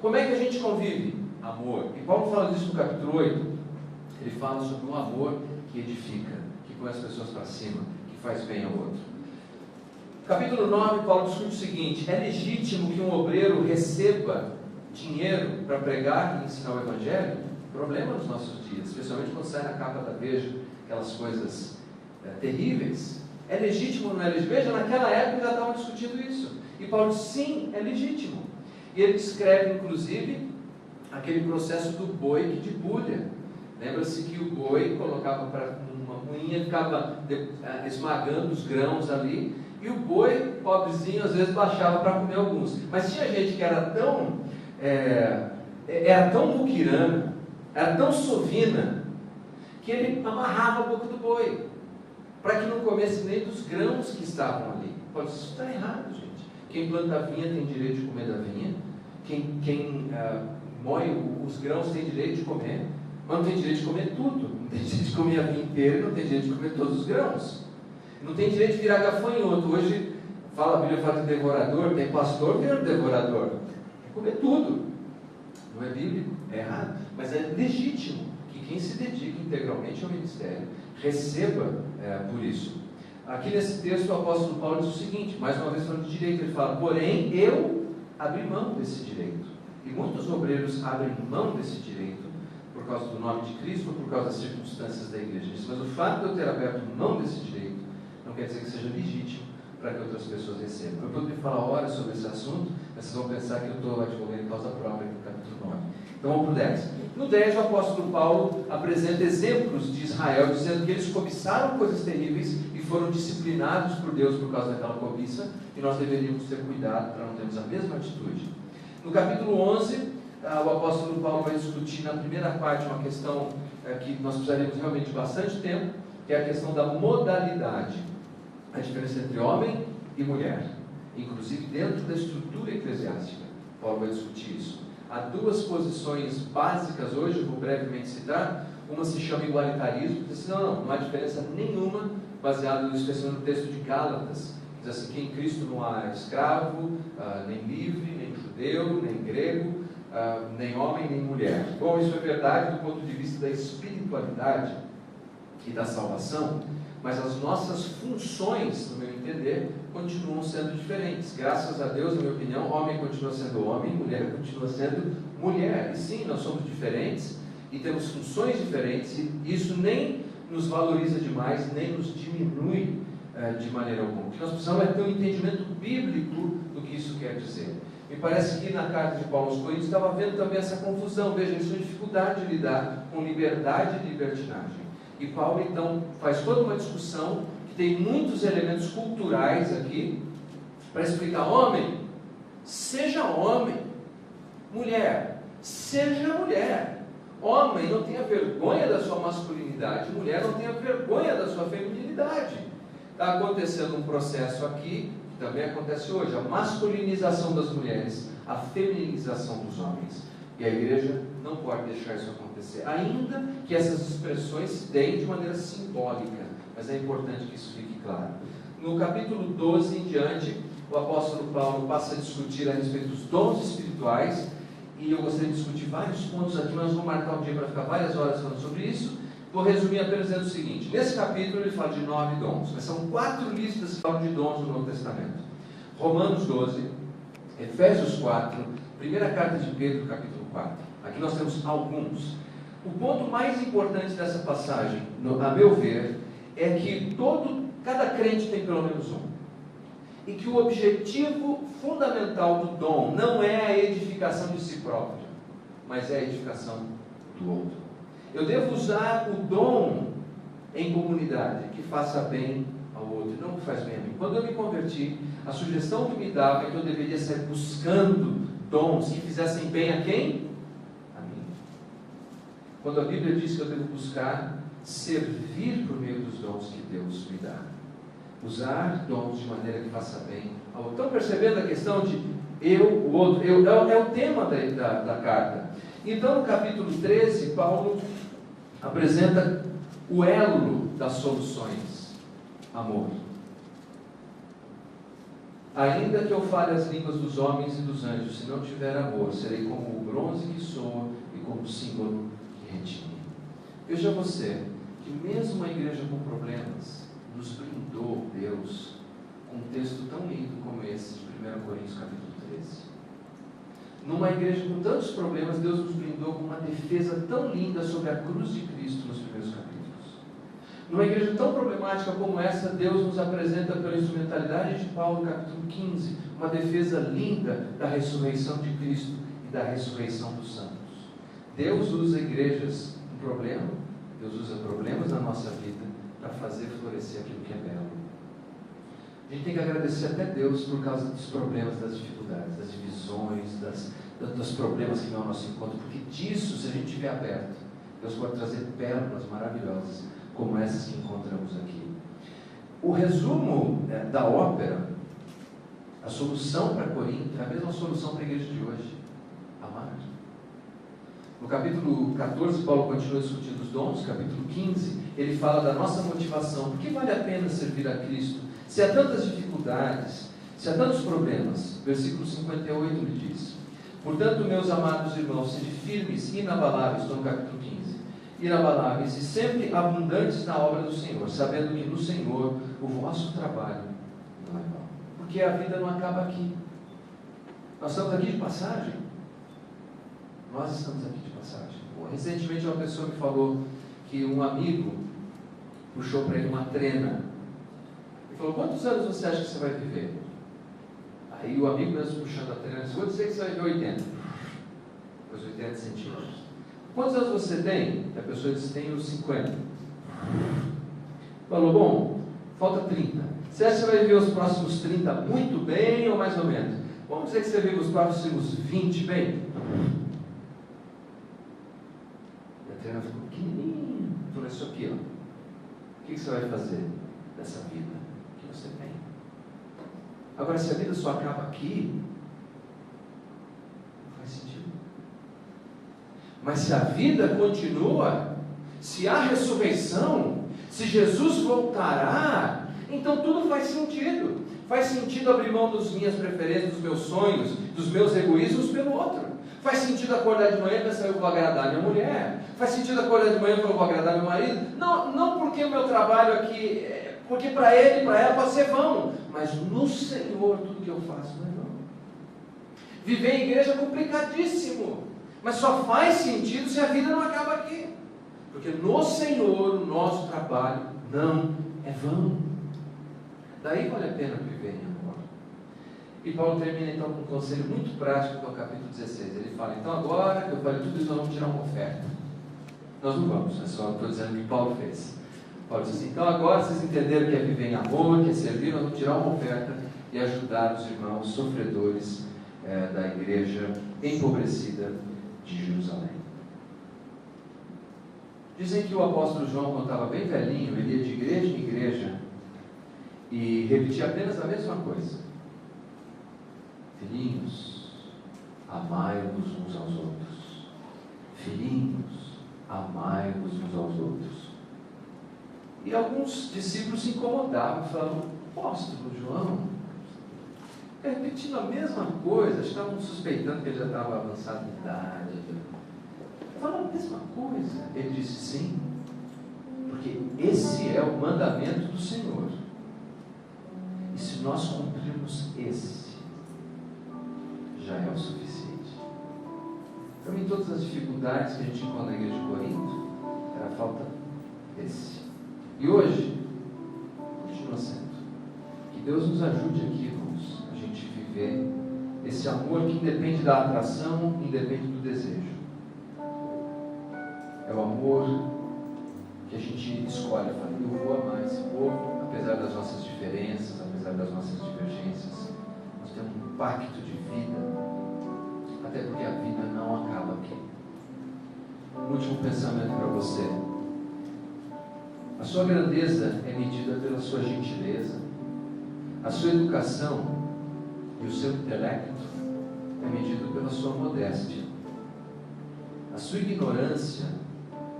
Como é que a gente convive? Amor. E Paulo fala disso no capítulo 8. Ele fala sobre um amor que edifica, que põe as pessoas para cima, que faz bem ao outro. Capítulo 9, Paulo discute o seguinte: é legítimo que um obreiro receba dinheiro para pregar e ensinar o Evangelho? Problema nos nossos dias, especialmente quando sai na capa da Veja aquelas coisas terríveis. É legítimo ou não é legítimo? Veja, naquela época já estavam discutindo isso. E Paulo diz, sim, é legítimo. E ele descreve, inclusive, aquele processo do boi que debulha. Lembra-se que o boi colocava para uma moinha, ficava esmagando os grãos ali, e o boi, pobrezinho, às vezes baixava para comer alguns. Mas tinha gente que era tão muquirana, era tão sovina, que ele amarrava a boca do boi, para que não comesse nem dos grãos que estavam ali. Isso está errado, gente. Quem planta vinha tem direito de comer da vinha, quem moe os grãos tem direito de comer, mas não tem direito de comer tudo. Não tem direito de comer a vinha inteira e não tem direito de comer todos os grãos. Não tem direito de virar gafanhoto. Hoje, a Bíblia fala de devorador, tem pastor virando devorador. Quer comer tudo. Não é bíblico, é errado. Mas é legítimo que quem se dedica integralmente ao ministério receba por isso. Aqui nesse texto o apóstolo Paulo diz o seguinte, mais uma vez falando de direito, ele fala, porém eu abri mão desse direito. E muitos obreiros abrem mão desse direito por causa do nome de Cristo ou por causa das circunstâncias da igreja. Mas o fato de eu ter aberto mão desse direito não quer dizer que seja legítimo para que outras pessoas recebam. Eu poderia falar horas sobre esse assunto, mas vocês vão pensar que eu estou advogando em causa própria no capítulo 9. Então vamos para o 10. No 10 o apóstolo Paulo apresenta exemplos de Israel, dizendo que eles cobiçaram coisas terríveis e foram disciplinados por Deus por causa daquela cobiça, e nós deveríamos ter cuidado para não termos a mesma atitude. No capítulo 11, o apóstolo Paulo vai discutir na primeira parte uma questão que nós precisaríamos realmente de bastante tempo, que é a questão da modalidade, a diferença entre homem e mulher, inclusive dentro da estrutura eclesiástica. Paulo vai discutir isso. Há duas posições básicas hoje, eu vou brevemente citar. Uma se chama igualitarismo, diz assim, não há diferença nenhuma, baseado especialmente no texto de Gálatas, diz assim, que em Cristo não há escravo, nem livre, nem judeu, nem grego, nem homem, nem mulher. Bom, isso é verdade do ponto de vista da espiritualidade e da salvação, mas as nossas funções, no meu entender, continuam sendo diferentes. Graças a Deus, na minha opinião, homem continua sendo homem, mulher continua sendo mulher. E sim, nós somos diferentes e temos funções diferentes, e isso nem nos valoriza demais, nem nos diminui de maneira alguma. O que nós precisamos é ter um entendimento bíblico do que isso quer dizer. Me parece que na carta de Paulo aos Coríntios estava havendo também essa confusão. Veja, eles tinham dificuldade de lidar com liberdade e libertinagem. E Paulo então faz toda uma discussão que tem muitos elementos culturais aqui para explicar: homem, seja homem, mulher, seja mulher. Homem, não tenha vergonha da sua masculinidade, mulher, não tenha vergonha da sua feminilidade. Está acontecendo um processo aqui, que também acontece hoje, a masculinização das mulheres, a feminização dos homens. E a igreja não pode deixar isso acontecer, ainda que essas expressões se deem de maneira simbólica, mas é importante que isso fique claro. No capítulo 12 em diante, o apóstolo Paulo passa a discutir a respeito dos dons espirituais, e eu gostaria de discutir vários pontos aqui, mas vou marcar um dia para ficar várias horas falando sobre isso. Vou resumir apenas dizendo o seguinte: nesse capítulo ele fala de 9 dons, mas são 4 listas que falam de dons no Novo Testamento. Romanos 12, Efésios 4, primeira carta de Pedro, capítulo 4. Aqui nós temos alguns. O ponto mais importante dessa passagem, a meu ver, é que cada crente tem pelo menos um. e que o objetivo fundamental do dom não é a edificação de si próprio, mas é a edificação do outro. Eu devo usar o dom em comunidade que faça bem ao outro, não que faz bem a mim. Quando eu me converti, a sugestão que me dava é que eu deveria sair buscando dons que fizessem bem a quem? A mim. Quando a Bíblia diz que eu devo buscar servir por meio dos dons que Deus me dá, usar dons de maneira que faça bem ao outro. Estão percebendo a questão de eu, o outro? É o tema da carta. Então, no capítulo 13, Paulo apresenta o elo das soluções: amor. Ainda que eu fale as línguas dos homens e dos anjos, se não tiver amor, serei como o bronze que soa e como o símbolo que retine. Veja você, que mesmo a igreja com problemas, nos brindou Deus com um texto tão lindo como esse de 1 Coríntios capítulo 13. Numa igreja com tantos problemas, Deus nos brindou com uma defesa tão linda sobre a cruz de Cristo nos primeiros capítulos. Numa igreja tão problemática como essa, Deus nos apresenta pela instrumentalidade de Paulo, capítulo 15, uma defesa linda da ressurreição de Cristo e da ressurreição dos santos. Deus usa igrejas com problema, Deus usa problemas na nossa vida para fazer florescer aquilo que é belo. A gente tem que agradecer até Deus por causa dos problemas, das dificuldades, das divisões, dos problemas que vêm ao nosso encontro, porque disso, se a gente estiver aberto, Deus pode trazer pérolas maravilhosas, como essas que encontramos aqui. O resumo da ópera, a solução para Corinto, é a mesma solução para a igreja de hoje: amar. No capítulo 14, Paulo continua discutindo os dons. Capítulo 15, ele fala da nossa motivação. Por que vale a pena servir a Cristo? Se há tantas dificuldades, se há tantos problemas. Versículo 58 lhe diz: portanto, meus amados irmãos, sede firmes e inabaláveis. Estou no capítulo 15. Inabaláveis e sempre abundantes na obra do Senhor, sabendo que no Senhor o vosso trabalho não é vão. Porque a vida não acaba aqui. Nós estamos aqui de passagem. Nós estamos aqui de passagem. Recentemente uma pessoa me falou que um amigo puxou para ele uma trena. Ele falou: quantos anos você acha que você vai viver? Aí o amigo mesmo puxando a trena disse: vou dizer que você vai viver 80. Pois 80 centímetros. Quantos anos você tem? A pessoa disse: tenho 50. Falou: bom, falta 30. Você acha que você vai viver os próximos 30 muito bem ou mais ou menos? Vamos dizer que você vive os próximos 20 bem? E a trena ficou pequenininha. Falou: isso aqui, ó. O que você vai fazer dessa vida que você tem? Agora, se a vida só acaba aqui, não faz sentido. Mas se a vida continua, se há ressurreição, se Jesus voltará, então tudo faz sentido. Faz sentido abrir mão das minhas preferências, dos meus sonhos, dos meus egoísmos pelo outro. Faz sentido acordar de manhã e pensar: eu vou agradar minha mulher. Faz sentido acordar de manhã e falar: eu vou agradar meu marido. Não porque o meu trabalho aqui, porque para ele e para ela pode ser vão, mas no Senhor tudo que eu faço não é vão. Viver em igreja é complicadíssimo, mas só faz sentido se a vida não acaba aqui. Porque no Senhor o nosso trabalho não é vão. Daí vale a pena viver em amor. E Paulo termina então com um conselho muito prático no capítulo 16. Ele fala: então agora que eu falei tudo isso, nós vamos tirar uma oferta. Nós não vamos, é só estou dizendo o que Paulo fez. Paulo diz assim: então agora vocês entenderam que é viver em amor, que é servir, nós vamos tirar uma oferta e ajudar os irmãos sofredores da igreja empobrecida de Jerusalém. Dizem que o apóstolo João, quando estava bem velhinho, ele ia de igreja em igreja e repetia apenas a mesma coisa: filhinhos, amai-vos uns aos outros. Filhinhos, amai-vos uns aos outros. E alguns discípulos se incomodavam, falavam: apóstolo João, repetindo a mesma coisa. Estavam suspeitando que ele já estava avançado de idade. Falando a mesma coisa. Ele disse: sim, porque esse é o mandamento do Senhor. E se nós cumprirmos esse, já é o suficiente. Para mim, todas as dificuldades que a gente encontra na igreja de Corinto, era a falta desse. E hoje, continua sendo. Que Deus nos ajude aqui esse amor que independe da atração, independe do desejo. É o amor que a gente escolhe, fala, eu vou amar esse povo, apesar das nossas diferenças, apesar das nossas divergências. Nós temos um pacto de vida, até porque a vida não acaba aqui. Último pensamento para você. A sua grandeza é medida pela sua gentileza. A sua educação e o seu intelecto é medido pela sua modéstia. A sua ignorância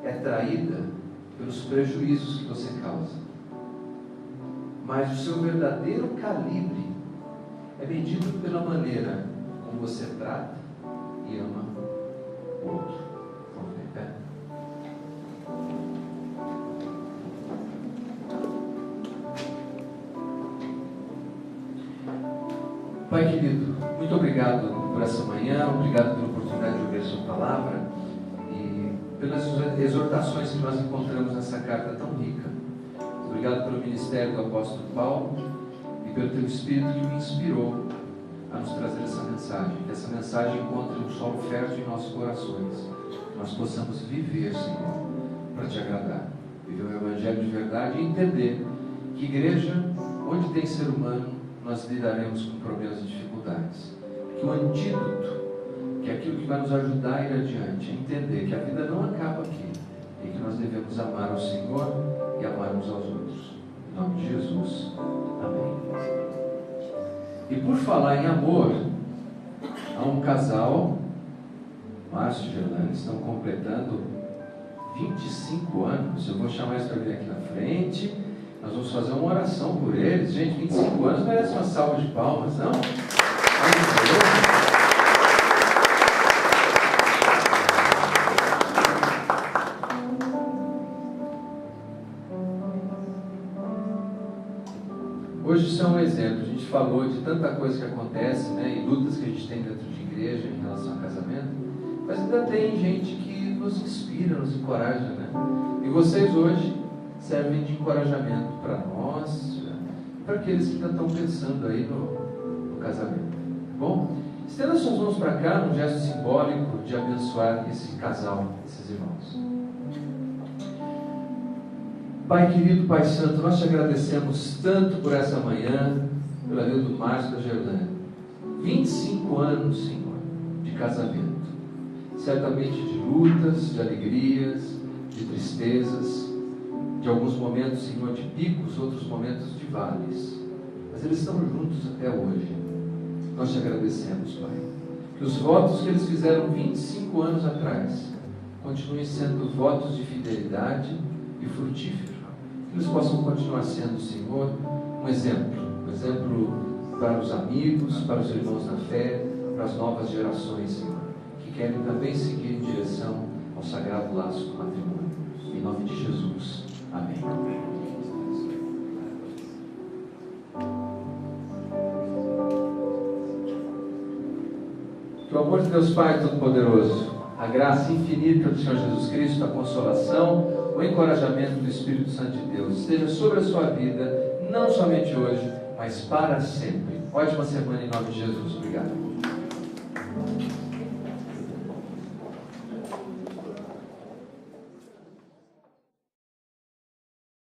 é traída pelos prejuízos que você causa. Mas o seu verdadeiro calibre é medido pela maneira como você trata e ama o outro. Vamos ver, pé. Pai querido, muito obrigado por essa manhã, obrigado pela oportunidade de ouvir a sua palavra e pelas exortações que nós encontramos nessa carta tão rica. Obrigado pelo ministério do apóstolo Paulo e pelo teu Espírito que me inspirou a nos trazer essa mensagem. Que essa mensagem encontre um solo fértil em nossos corações, que nós possamos viver, Senhor, para te agradar, viver o Evangelho de verdade e entender que igreja, onde tem ser humano, nós lidaremos com problemas e dificuldades. Que o antídoto, que é aquilo que vai nos ajudar a ir adiante, é entender que a vida não acaba aqui e que nós devemos amar ao Senhor e amar uns aos outros. Em nome de Jesus. Amém. E por falar em amor, há um casal, Márcio e Gerlane, estão completando 25 anos. Eu vou chamar eles para vir aqui na frente. Nós vamos fazer uma oração por eles. Gente, 25 anos merece uma salva de palmas, não? Hoje isso é um exemplo. A gente falou de tanta coisa que acontece, né, e lutas que a gente tem dentro de igreja em relação ao casamento, mas ainda tem gente que nos inspira, nos encoraja, né? E vocês hoje servem de encorajamento para nós, para aqueles que ainda estão pensando aí no casamento. Bom, estenda suas mãos para cá, num gesto simbólico de abençoar esse casal, esses irmãos. Pai querido, Pai Santo, nós te agradecemos tanto por essa manhã, pela vida do Márcio e da Gerlane. 25 anos, Senhor, de casamento. Certamente de lutas, de alegrias, de tristezas, de alguns momentos, Senhor, de picos, outros momentos de vales. Mas eles estão juntos até hoje. Nós te agradecemos, Pai. Que os votos que eles fizeram 25 anos atrás continuem sendo votos de fidelidade e frutíferos. Que eles possam continuar sendo, Senhor, um exemplo para os amigos, para os irmãos na fé, para as novas gerações, Senhor, que querem também seguir em direção ao sagrado laço do matrimônio. Em nome de Jesus. Amém. Que o amor de Deus Pai Todo-Poderoso, a graça infinita do Senhor Jesus Cristo, a consolação, o encorajamento do Espírito Santo de Deus esteja sobre a sua vida, não somente hoje, mas para sempre. Ótima semana em nome de Jesus. Obrigado.